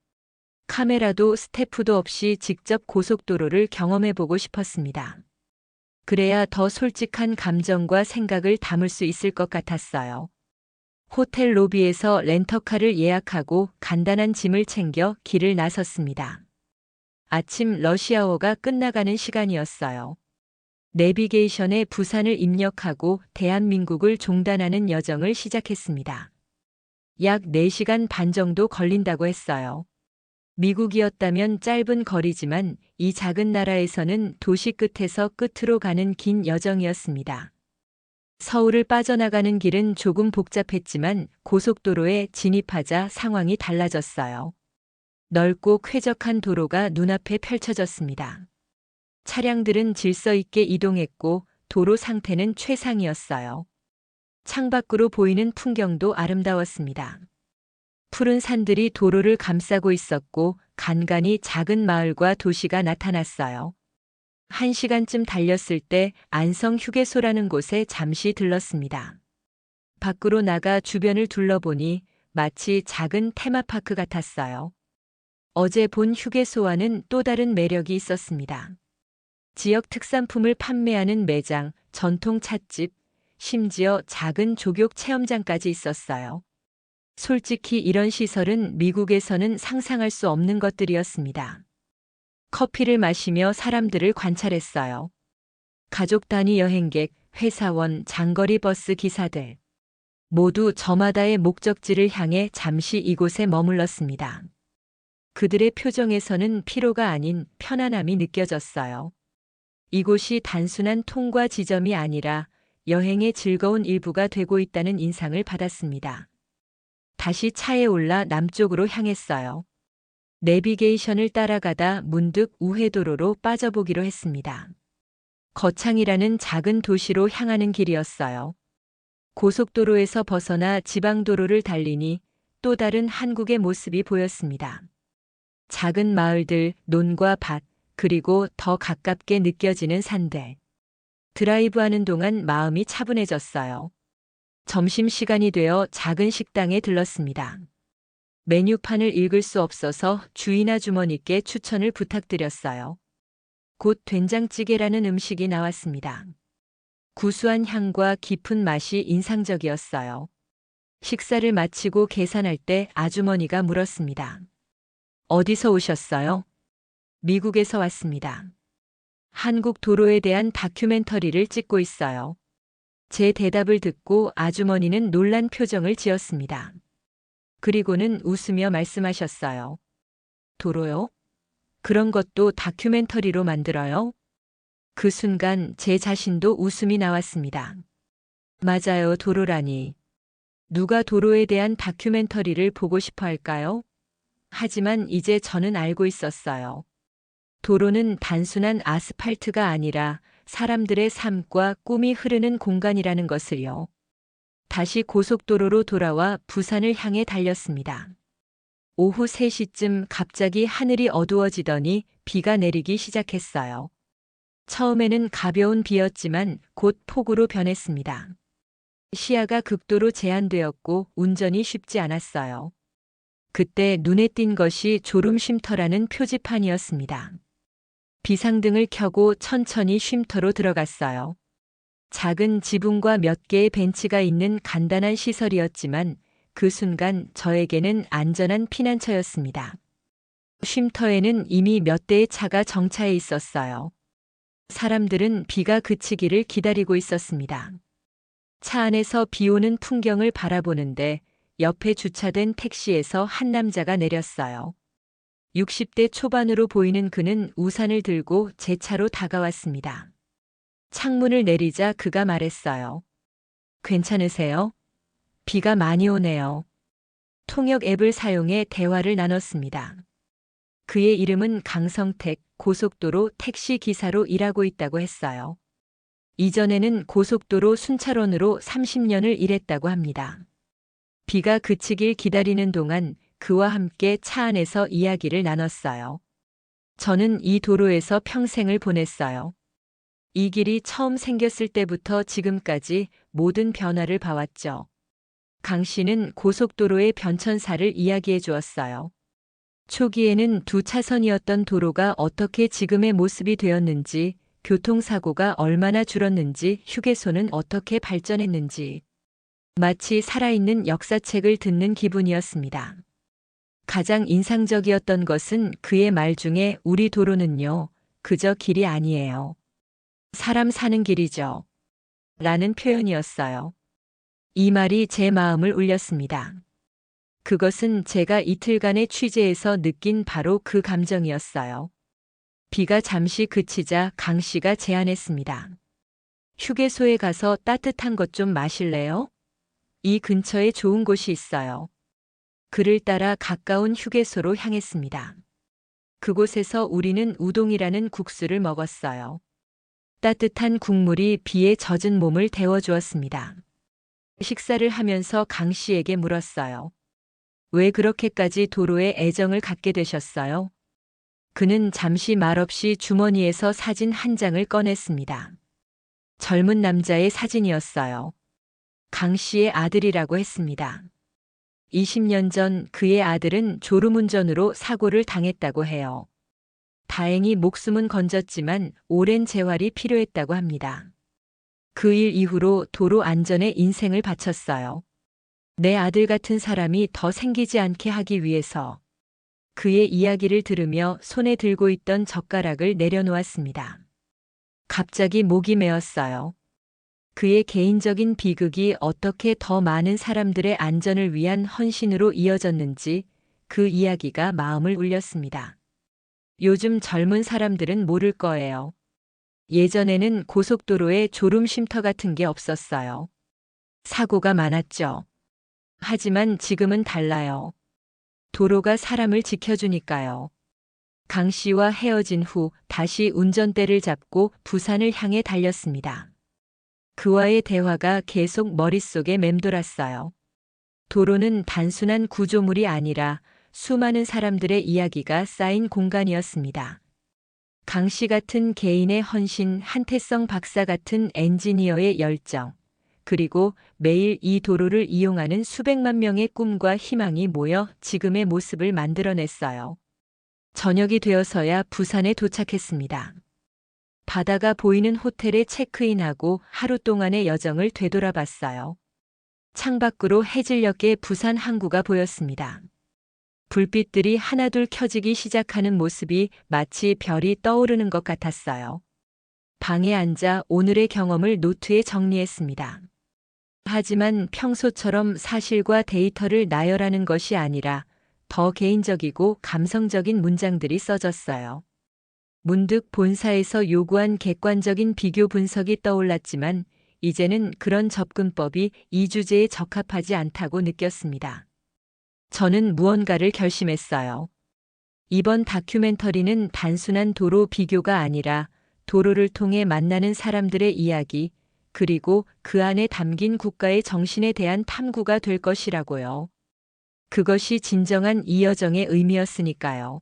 카메라도 스태프도 없이 직접 고속도로를 경험해보고 싶었습니다. 그래야 더 솔직한 감정과 생각을 담을 수 있을 것 같았어요. 호텔 로비에서 렌터카를 예약하고 간단한 짐을 챙겨 길을 나섰습니다. 아침 러시아워가 끝나가는 시간이었어요. 내비게이션에 부산을 입력하고 대한민국을 종단하는 여정을 시작했습니다. 약 4시간 반 정도 걸린다고 했어요. 미국이었다면 짧은 거리지만 이 작은 나라에서는 도시 끝에서 끝으로 가는 긴 여정이었습니다. 서울을 빠져나가는 길은 조금 복잡했지만 고속도로에 진입하자 상황이 달라졌어요. 넓고 쾌적한 도로가 눈앞에 펼쳐졌습니다. 차량들은 질서 있게 이동했고 도로 상태는 최상이었어요. 창밖으로 보이는 풍경도 아름다웠습니다. 푸른 산들이 도로를 감싸고 있었고 간간이 작은 마을과 도시가 나타났어요. 1시간쯤 달렸을 때 안성 휴게소라는 곳에 잠시 들렀습니다. 밖으로 나가 주변을 둘러보니 마치 작은 테마파크 같았어요. 어제 본 휴게소와는 또 다른 매력이 있었습니다. 지역 특산품을 판매하는 매장, 전통 찻집, 심지어 작은 족욕 체험장까지 있었어요. 솔직히 이런 시설은 미국에서는 상상할 수 없는 것들이었습니다. 커피를 마시며 사람들을 관찰했어요. 가족 단위 여행객, 회사원, 장거리 버스 기사들. 모두 저마다의 목적지를 향해 잠시 이곳에 머물렀습니다. 그들의 표정에서는 피로가 아닌 편안함이 느껴졌어요. 이곳이 단순한 통과 지점이 아니라 여행의 즐거운 일부가 되고 있다는 인상을 받았습니다. 다시 차에 올라 남쪽으로 향했어요. 내비게이션을 따라가다 문득 우회도로로 빠져보기로 했습니다. 거창이라는 작은 도시로 향하는 길이었어요. 고속도로에서 벗어나 지방도로를 달리니 또 다른 한국의 모습이 보였습니다. 작은 마을들, 논과 밭, 그리고 더 가깝게 느껴지는 산들. 드라이브하는 동안 마음이 차분해졌어요. 점심시간이 되어 작은 식당에 들렀습니다. 메뉴판을 읽을 수 없어서 주인 아주머니께 추천을 부탁드렸어요. 곧 된장찌개라는 음식이 나왔습니다. 구수한 향과 깊은 맛이 인상적이었어요. 식사를 마치고 계산할 때 아주머니가 물었습니다. 어디서 오셨어요? 미국에서 왔습니다. 한국 도로에 대한 다큐멘터리를 찍고 있어요. 제 대답을 듣고 아주머니는 놀란 표정을 지었습니다. 그리고는 웃으며 말씀하셨어요. 도로요? 그런 것도 다큐멘터리로 만들어요? 그 순간 제 자신도 웃음이 나왔습니다. 맞아요, 도로라니. 누가 도로에 대한 다큐멘터리를 보고 싶어 할까요? 하지만 이제 저는 알고 있었어요. 도로는 단순한 아스팔트가 아니라 사람들의 삶과 꿈이 흐르는 공간이라는 것을요. 다시 고속도로로 돌아와 부산을 향해 달렸습니다. 오후 3시쯤 갑자기 하늘이 어두워지더니 비가 내리기 시작했어요. 처음에는 가벼운 비였지만 곧 폭우로 변했습니다. 시야가 극도로 제한되었고 운전이 쉽지 않았어요. 그때 눈에 띈 것이 졸음쉼터라는 표지판이었습니다. 비상등을 켜고 천천히 쉼터로 들어갔어요. 작은 지붕과 몇 개의 벤치가 있는 간단한 시설이었지만 그 순간 저에게는 안전한 피난처였습니다. 쉼터에는 이미 몇 대의 차가 정차해 있었어요. 사람들은 비가 그치기를 기다리고 있었습니다. 차 안에서 비 오는 풍경을 바라보는데 옆에 주차된 택시에서 한 남자가 내렸어요. 60대 초반으로 보이는 그는 우산을 들고 제 차로 다가왔습니다. 창문을 내리자 그가 말했어요. 괜찮으세요? 비가 많이 오네요. 통역 앱을 사용해 대화를 나눴습니다. 그의 이름은 강성택, 고속도로 택시 기사로 일하고 있다고 했어요. 이전에는 고속도로 순찰원으로 30년을 일했다고 합니다. 비가 그치길 기다리는 동안 그와 함께 차 안에서 이야기를 나눴어요. 저는 이 도로에서 평생을 보냈어요. 이 길이 처음 생겼을 때부터 지금까지 모든 변화를 봐왔죠. 강 씨는 고속도로의 변천사를 이야기해 주었어요. 초기에는 2차선이었던 도로가 어떻게 지금의 모습이 되었는지, 교통사고가 얼마나 줄었는지, 휴게소는 어떻게 발전했는지. 마치 살아있는 역사책을 듣는 기분이었습니다. 가장 인상적이었던 것은 그의 말 중에 우리 도로는요, 그저 길이 아니에요. 사람 사는 길이죠. 라는 표현이었어요. 이 말이 제 마음을 울렸습니다. 그것은 제가 이틀간의 취재에서 느낀 바로 그 감정이었어요. 비가 잠시 그치자 강 씨가 제안했습니다. 휴게소에 가서 따뜻한 것 좀 마실래요? 이 근처에 좋은 곳이 있어요. 그를 따라 가까운 휴게소로 향했습니다. 그곳에서 우리는 우동이라는 국수를 먹었어요. 따뜻한 국물이 비에 젖은 몸을 데워주었습니다. 식사를 하면서 강 씨에게 물었어요. 왜 그렇게까지 도로에 애정을 갖게 되셨어요? 그는 잠시 말없이 주머니에서 사진 한 장을 꺼냈습니다. 젊은 남자의 사진이었어요. 강 씨의 아들이라고 했습니다. 20년 전 그의 아들은 졸음운전으로 사고를 당했다고 해요. 다행히 목숨은 건졌지만 오랜 재활이 필요했다고 합니다. 그 일 이후로 도로 안전에 인생을 바쳤어요. 내 아들 같은 사람이 더 생기지 않게 하기 위해서. 그의 이야기를 들으며 손에 들고 있던 젓가락을 내려놓았습니다. 갑자기 목이 메었어요. 그의 개인적인 비극이 어떻게 더 많은 사람들의 안전을 위한 헌신으로 이어졌는지 그 이야기가 마음을 울렸습니다. 요즘 젊은 사람들은 모를 거예요. 예전에는 고속도로에 졸음쉼터 같은 게 없었어요. 사고가 많았죠. 하지만 지금은 달라요. 도로가 사람을 지켜주니까요. 강 씨와 헤어진 후 다시 운전대를 잡고 부산을 향해 달렸습니다. 그와의 대화가 계속 머릿속에 맴돌았어요. 도로는 단순한 구조물이 아니라 수많은 사람들의 이야기가 쌓인 공간이었습니다. 강 씨 같은 개인의 헌신, 한태성 박사 같은 엔지니어의 열정, 그리고 매일 이 도로를 이용하는 수백만 명의 꿈과 희망이 모여 지금의 모습을 만들어냈어요. 저녁이 되어서야 부산에 도착했습니다. 바다가 보이는 호텔에 체크인하고 하루 동안의 여정을 되돌아봤어요. 창밖으로 해질녘의 부산 항구가 보였습니다. 불빛들이 하나둘 켜지기 시작하는 모습이 마치 별이 떠오르는 것 같았어요. 방에 앉아 오늘의 경험을 노트에 정리했습니다. 하지만 평소처럼 사실과 데이터를 나열하는 것이 아니라 더 개인적이고 감성적인 문장들이 써졌어요. 문득 본사에서 요구한 객관적인 비교 분석이 떠올랐지만 이제는 그런 접근법이 이 주제에 적합하지 않다고 느꼈습니다. 저는 무언가를 결심했어요. 이번 다큐멘터리는 단순한 도로 비교가 아니라 도로를 통해 만나는 사람들의 이야기, 그리고 그 안에 담긴 국가의 정신에 대한 탐구가 될 것이라고요. 그것이 진정한 이 여정의 의미였으니까요.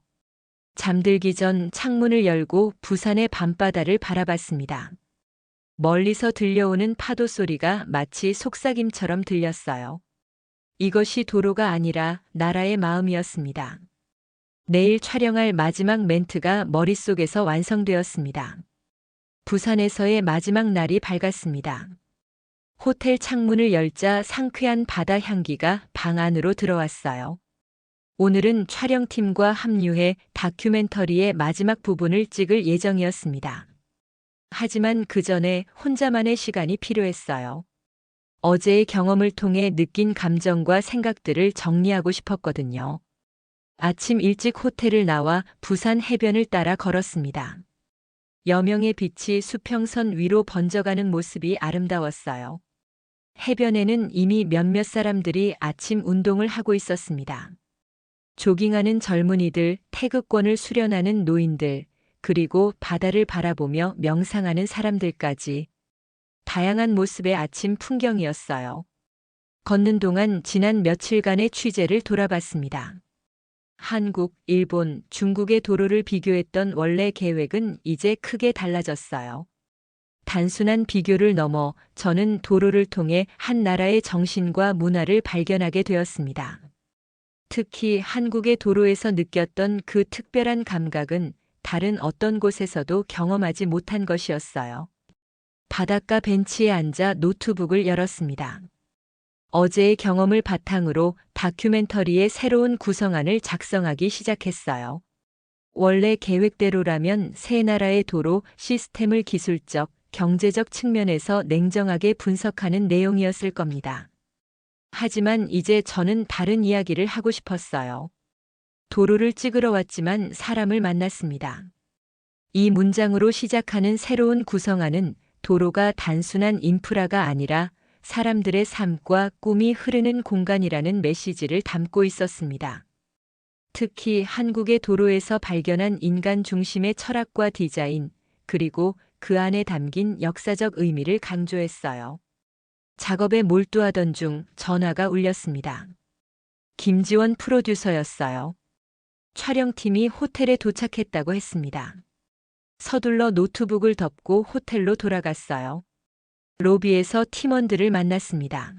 잠들기 전 창문을 열고 부산의 밤바다를 바라봤습니다. 멀리서 들려오는 파도 소리가 마치 속삭임처럼 들렸어요. 이것이 도로가 아니라 나라의 마음이었습니다. 내일 촬영할 마지막 멘트가 머릿속에서 완성되었습니다. 부산에서의 마지막 날이 밝았습니다. 호텔 창문을 열자 상쾌한 바다 향기가 방 안으로 들어왔어요. 오늘은 촬영팀과 합류해 다큐멘터리의 마지막 부분을 찍을 예정이었습니다. 하지만 그 전에 혼자만의 시간이 필요했어요. 어제의 경험을 통해 느낀 감정과 생각들을 정리하고 싶었거든요. 아침 일찍 호텔을 나와 부산 해변을 따라 걸었습니다. 여명의 빛이 수평선 위로 번져가는 모습이 아름다웠어요. 해변에는 이미 몇몇 사람들이 아침 운동을 하고 있었습니다. 조깅하는 젊은이들, 태극권을 수련하는 노인들, 그리고 바다를 바라보며 명상하는 사람들까지 다양한 모습의 아침 풍경이었어요. 걷는 동안 지난 며칠간의 취재를 돌아봤습니다. 한국, 일본, 중국의 도로를 비교했던 원래 계획은 이제 크게 달라졌어요. 단순한 비교를 넘어 저는 도로를 통해 한 나라의 정신과 문화를 발견하게 되었습니다. 특히 한국의 도로에서 느꼈던 그 특별한 감각은 다른 어떤 곳에서도 경험하지 못한 것이었어요. 바닷가 벤치에 앉아 노트북을 열었습니다. 어제의 경험을 바탕으로 다큐멘터리의 새로운 구성안을 작성하기 시작했어요. 원래 계획대로라면 세 나라의 도로 시스템을 기술적, 경제적 측면에서 냉정하게 분석하는 내용이었을 겁니다. 하지만 이제 저는 다른 이야기를 하고 싶었어요. 도로를 찍으러 왔지만 사람을 만났습니다. 이 문장으로 시작하는 새로운 구성안은 도로가 단순한 인프라가 아니라 사람들의 삶과 꿈이 흐르는 공간이라는 메시지를 담고 있었습니다. 특히 한국의 도로에서 발견한 인간 중심의 철학과 디자인, 그리고 그 안에 담긴 역사적 의미를 강조했어요. 작업에 몰두하던 중 전화가 울렸습니다. 김지원 프로듀서였어요. 촬영팀이 호텔에 도착했다고 했습니다. 서둘러 노트북을 덮고 호텔로 돌아갔어요. 로비에서 팀원들을 만났습니다.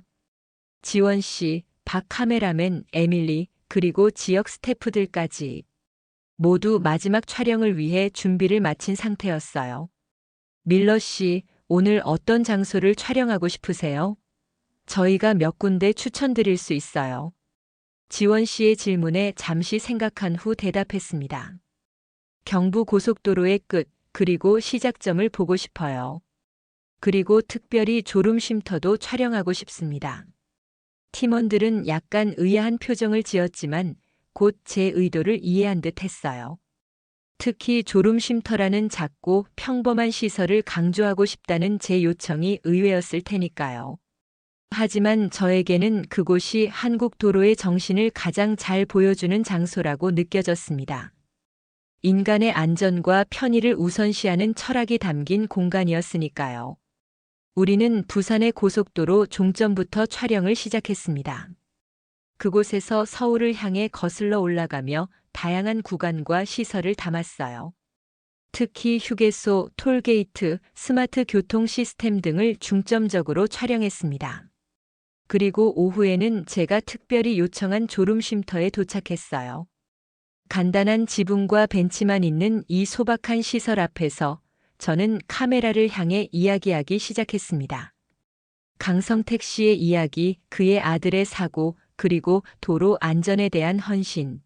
지원 씨, 박 카메라맨, 에밀리, 그리고 지역 스태프들까지 모두 마지막 촬영을 위해 준비를 마친 상태였어요. 밀러 씨, 오늘 어떤 장소를 촬영하고 싶으세요? 저희가 몇 군데 추천드릴 수 있어요. 지원 씨의 질문에 잠시 생각한 후 대답했습니다. 경부 고속도로의 끝, 그리고 시작점을 보고 싶어요. 그리고 특별히 졸음쉼터도 촬영하고 싶습니다. 팀원들은 약간 의아한 표정을 지었지만 곧 제 의도를 이해한 듯 했어요. 특히 졸음쉼터라는 작고 평범한 시설을 강조하고 싶다는 제 요청이 의외였을 테니까요. 하지만 저에게는 그곳이 한국 도로의 정신을 가장 잘 보여주는 장소라고 느껴졌습니다. 인간의 안전과 편의를 우선시하는 철학이 담긴 공간이었으니까요. 우리는 부산의 고속도로 종점부터 촬영을 시작했습니다. 그곳에서 서울을 향해 거슬러 올라가며 다양한 구간과 시설을 담았어요. 특히 휴게소, 톨게이트, 스마트 교통 시스템 등을 중점적으로 촬영했습니다. 그리고 오후에는 제가 특별히 요청한 졸음쉼터에 도착했어요. 간단한 지붕과 벤치만 있는 이 소박한 시설 앞에서 저는 카메라를 향해 이야기하기 시작했습니다. 강성택 씨의 이야기, 그의 아들의 사고, 그리고 도로 안전에 대한 헌신.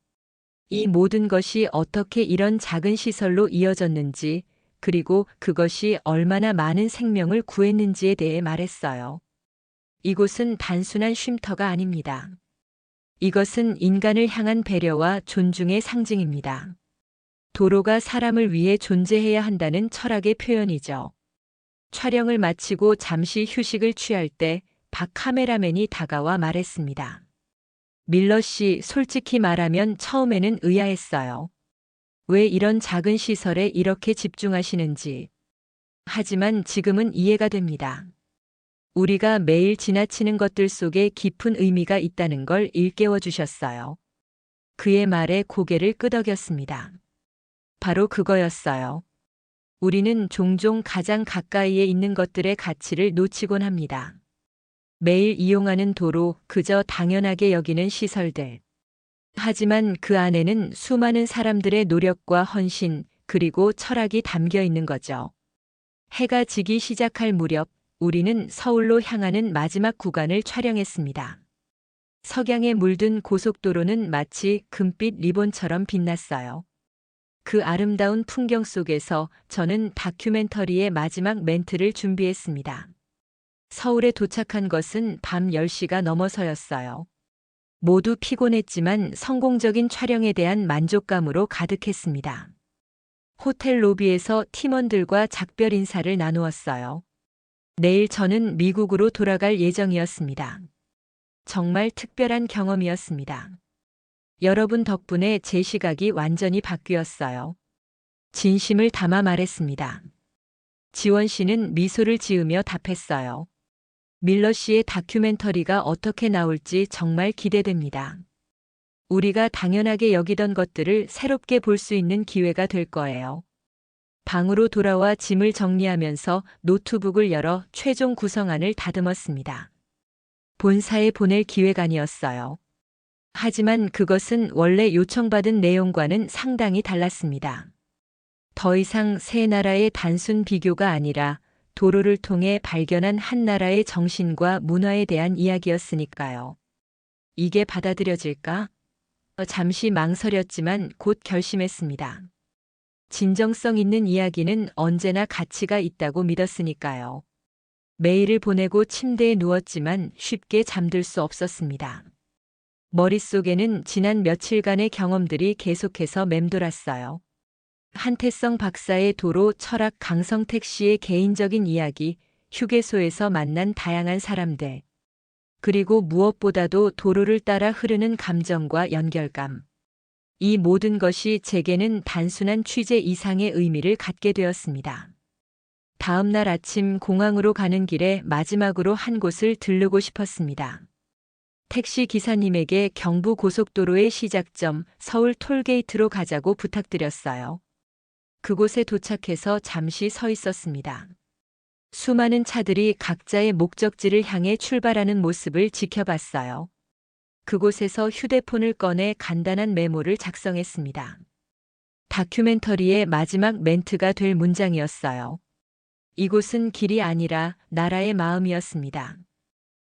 이 모든 것이 어떻게 이런 작은 시설로 이어졌는지, 그리고 그것이 얼마나 많은 생명을 구했는지에 대해 말했어요. 이곳은 단순한 쉼터가 아닙니다. 이것은 인간을 향한 배려와 존중의 상징입니다. 도로가 사람을 위해 존재해야 한다는 철학의 표현이죠. 촬영을 마치고 잠시 휴식을 취할 때 박 카메라맨이 다가와 말했습니다. 밀러 씨, 솔직히 말하면 처음에는 의아했어요. 왜 이런 작은 시설에 이렇게 집중하시는지. 하지만 지금은 이해가 됩니다. 우리가 매일 지나치는 것들 속에 깊은 의미가 있다는 걸 일깨워 주셨어요. 그의 말에 고개를 끄덕였습니다. 바로 그거였어요. 우리는 종종 가장 가까이에 있는 것들의 가치를 놓치곤 합니다. 매일 이용하는 도로, 그저 당연하게 여기는 시설들. 하지만 그 안에는 수많은 사람들의 노력과 헌신, 그리고 철학이 담겨 있는 거죠. 해가 지기 시작할 무렵, 우리는 서울로 향하는 마지막 구간을 촬영했습니다. 석양에 물든 고속도로는 마치 금빛 리본처럼 빛났어요. 그 아름다운 풍경 속에서 저는 다큐멘터리의 마지막 멘트를 준비했습니다. 서울에 도착한 것은 밤 10시가 넘어서였어요. 모두 피곤했지만 성공적인 촬영에 대한 만족감으로 가득했습니다. 호텔 로비에서 팀원들과 작별 인사를 나누었어요. 내일 저는 미국으로 돌아갈 예정이었습니다. 정말 특별한 경험이었습니다. 여러분 덕분에 제 시각이 완전히 바뀌었어요. 진심을 담아 말했습니다. 지원 씨는 미소를 지으며 답했어요. 밀러 씨의 다큐멘터리가 어떻게 나올지 정말 기대됩니다. 우리가 당연하게 여기던 것들을 새롭게 볼 수 있는 기회가 될 거예요. 방으로 돌아와 짐을 정리하면서 노트북을 열어 최종 구성안을 다듬었습니다. 본사에 보낼 기획 아니었어요. 하지만 그것은 원래 요청받은 내용과는 상당히 달랐습니다. 더 이상 세 나라의 단순 비교가 아니라 도로를 통해 발견한 한 나라의 정신과 문화에 대한 이야기였으니까요. 이게 받아들여질까? 잠시 망설였지만 곧 결심했습니다. 진정성 있는 이야기는 언제나 가치가 있다고 믿었으니까요. 메일을 보내고 침대에 누웠지만 쉽게 잠들 수 없었습니다. 머릿속에는 지난 며칠간의 경험들이 계속해서 맴돌았어요. 한태성 박사의 도로 철학, 강성택 씨의 개인적인 이야기, 휴게소에서 만난 다양한 사람들. 그리고 무엇보다도 도로를 따라 흐르는 감정과 연결감. 이 모든 것이 제게는 단순한 취재 이상의 의미를 갖게 되었습니다. 다음 날 아침 공항으로 가는 길에 마지막으로 한 곳을 들르고 싶었습니다. 택시 기사님에게 경부 고속도로의 시작점 서울 톨게이트로 가자고 부탁드렸어요. 그곳에 도착해서 잠시 서 있었습니다. 수많은 차들이 각자의 목적지를 향해 출발하는 모습을 지켜봤어요. 그곳에서 휴대폰을 꺼내 간단한 메모를 작성했습니다. 다큐멘터리의 마지막 멘트가 될 문장이었어요. 이곳은 길이 아니라 나라의 마음이었습니다.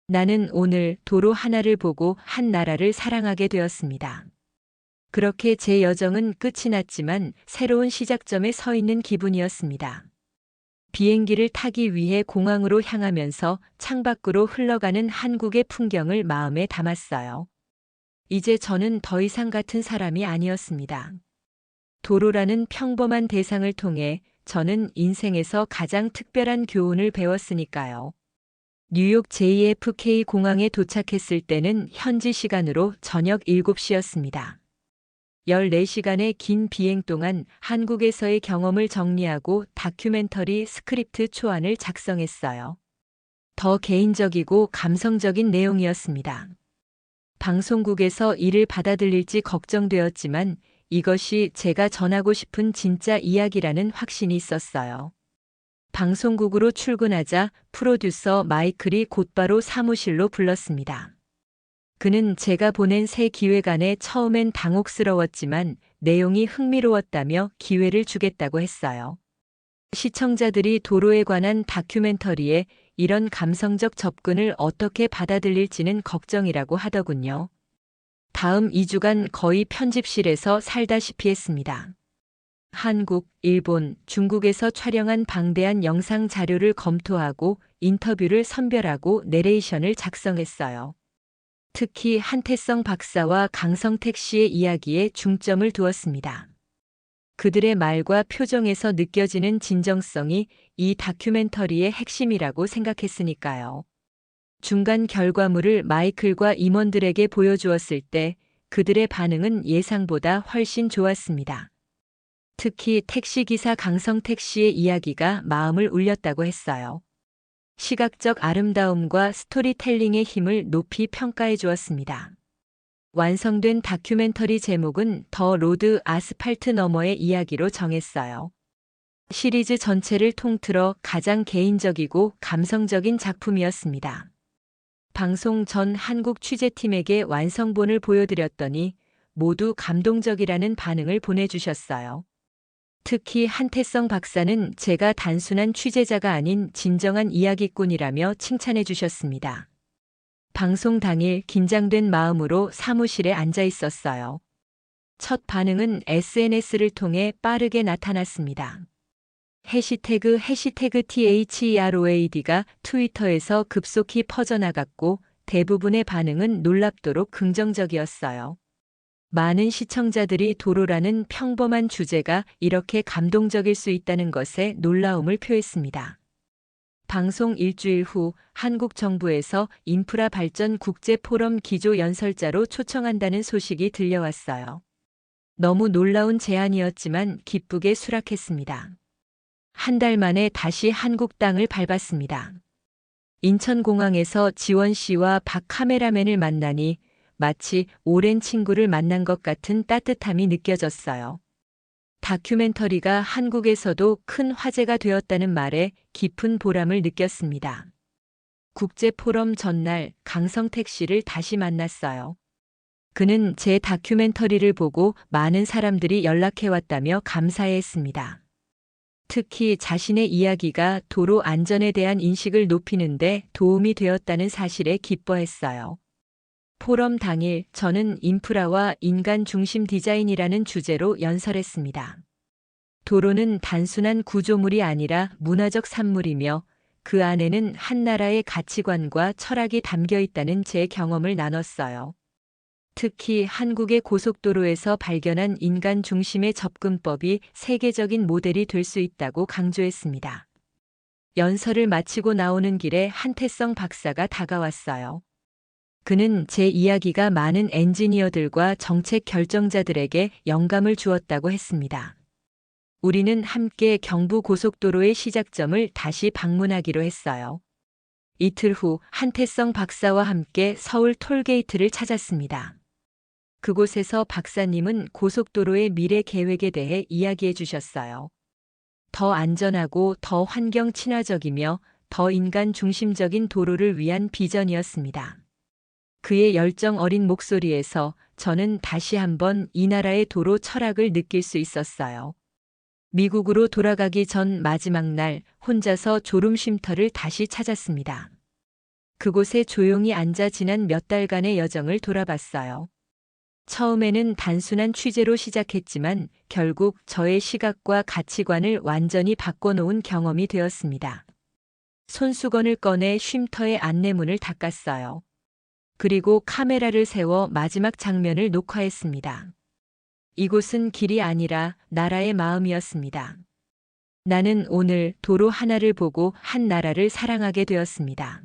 나는 오늘 도로 하나를 보고 한 나라를 사랑하게 되었습니다. 그렇게 제 여정은 끝이 났지만 새로운 시작점에 서 있는 기분이었습니다. 비행기를 타기 위해 공항으로 향하면서 창밖으로 흘러가는 한국의 풍경을 마음에 담았어요. 이제 저는 더 이상 같은 사람이 아니었습니다. 도로라는 평범한 대상을 통해 저는 인생에서 가장 특별한 교훈을 배웠으니까요. 뉴욕 JFK 공항에 도착했을 때는 현지 시간으로 저녁 7시였습니다. 14시간의 긴 비행 동안 한국에서의 경험을 정리하고 다큐멘터리 스크립트 초안을 작성했어요. 더 개인적이고 감성적인 내용이었습니다. 방송국에서 이를 받아들일지 걱정되었지만 이것이 제가 전하고 싶은 진짜 이야기라는 확신이 있었어요. 방송국으로 출근하자 프로듀서 마이클이 곧바로 사무실로 불렀습니다. 그는 제가 보낸 새 기획안에 처음엔 당혹스러웠지만 내용이 흥미로웠다며 기회를 주겠다고 했어요. 시청자들이 도로에 관한 다큐멘터리에 이런 감성적 접근을 어떻게 받아들일지는 걱정이라고 하더군요. 다음 2주간 거의 편집실에서 살다시피 했습니다. 한국, 일본, 중국에서 촬영한 방대한 영상 자료를 검토하고 인터뷰를 선별하고 내레이션을 작성했어요. 특히 한태성 박사와 강성택 씨의 이야기에 중점을 두었습니다. 그들의 말과 표정에서 느껴지는 진정성이 이 다큐멘터리의 핵심이라고 생각했으니까요. 중간 결과물을 마이클과 임원들에게 보여주었을 때 그들의 반응은 예상보다 훨씬 좋았습니다. 특히 택시기사 강성택 씨의 이야기가 마음을 울렸다고 했어요. 시각적 아름다움과 스토리텔링의 힘을 높이 평가해 주었습니다. 완성된 다큐멘터리 제목은 더 로드 아스팔트 너머의 이야기로 정했어요. 시리즈 전체를 통틀어 가장 개인적이고 감성적인 작품이었습니다. 방송 전 한국 취재팀에게 완성본을 보여드렸더니 모두 감동적이라는 반응을 보내주셨어요. 특히 한태성 박사는 제가 단순한 취재자가 아닌 진정한 이야기꾼이라며 칭찬해 주셨습니다. 방송 당일 긴장된 마음으로 사무실에 앉아 있었어요. 첫 반응은 SNS를 통해 빠르게 나타났습니다. 해시태그 THEROAD가 트위터에서 급속히 퍼져나갔고 대부분의 반응은 놀랍도록 긍정적이었어요. 많은 시청자들이 도로라는 평범한 주제가 이렇게 감동적일 수 있다는 것에 놀라움을 표했습니다. 방송 일주일 후 한국 정부에서 인프라 발전 국제 포럼 기조 연설자로 초청한다는 소식이 들려왔어요. 너무 놀라운 제안이었지만 기쁘게 수락했습니다. 한 달 만에 다시 한국 땅을 밟았습니다. 인천공항에서 지원 씨와 박 카메라맨을 만나니 마치 오랜 친구를 만난 것 같은 따뜻함이 느껴졌어요. 다큐멘터리가 한국에서도 큰 화제가 되었다는 말에 깊은 보람을 느꼈습니다. 국제 포럼 전날 강성택 씨를 다시 만났어요. 그는 제 다큐멘터리를 보고 많은 사람들이 연락해왔다며 감사해했습니다. 특히 자신의 이야기가 도로 안전에 대한 인식을 높이는 데 도움이 되었다는 사실에 기뻐했어요. 포럼 당일 저는 인프라와 인간 중심 디자인이라는 주제로 연설했습니다. 도로는 단순한 구조물이 아니라 문화적 산물이며 그 안에는 한 나라의 가치관과 철학이 담겨 있다는 제 경험을 나눴어요. 특히 한국의 고속도로에서 발견한 인간 중심의 접근법이 세계적인 모델이 될 수 있다고 강조했습니다. 연설을 마치고 나오는 길에 한태성 박사가 다가왔어요. 그는 제 이야기가 많은 엔지니어들과 정책 결정자들에게 영감을 주었다고 했습니다. 우리는 함께 경부 고속도로의 시작점을 다시 방문하기로 했어요. 이틀 후 한태성 박사와 함께 서울 톨게이트를 찾았습니다. 그곳에서 박사님은 고속도로의 미래 계획에 대해 이야기해 주셨어요. 더 안전하고 더 환경 친화적이며 더 인간 중심적인 도로를 위한 비전이었습니다. 그의 열정 어린 목소리에서 저는 다시 한번 이 나라의 도로 철학을 느낄 수 있었어요. 미국으로 돌아가기 전 마지막 날 혼자서 졸음 쉼터를 다시 찾았습니다. 그곳에 조용히 앉아 지난 몇 달간의 여정을 돌아봤어요. 처음에는 단순한 취재로 시작했지만 결국 저의 시각과 가치관을 완전히 바꿔놓은 경험이 되었습니다. 손수건을 꺼내 쉼터의 안내문을 닦았어요. 그리고 카메라를 세워 마지막 장면을 녹화했습니다. 이곳은 길이 아니라 나라의 마음이었습니다. 나는 오늘 도로 하나를 보고 한 나라를 사랑하게 되었습니다.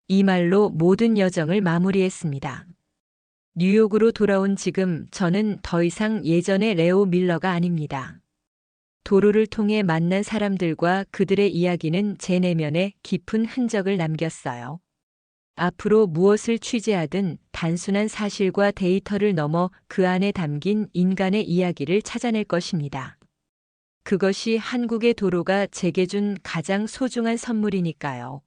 이 말로 모든 여정을 마무리했습니다. 뉴욕으로 돌아온 지금 저는 더 이상 예전의 레오 밀러가 아닙니다. 도로를 통해 만난 사람들과 그들의 이야기는 제 내면에 깊은 흔적을 남겼어요. 앞으로 무엇을 취재하든 단순한 사실과 데이터를 넘어 그 안에 담긴 인간의 이야기를 찾아낼 것입니다. 그것이 한국의 도로가 제게 준 가장 소중한 선물이니까요.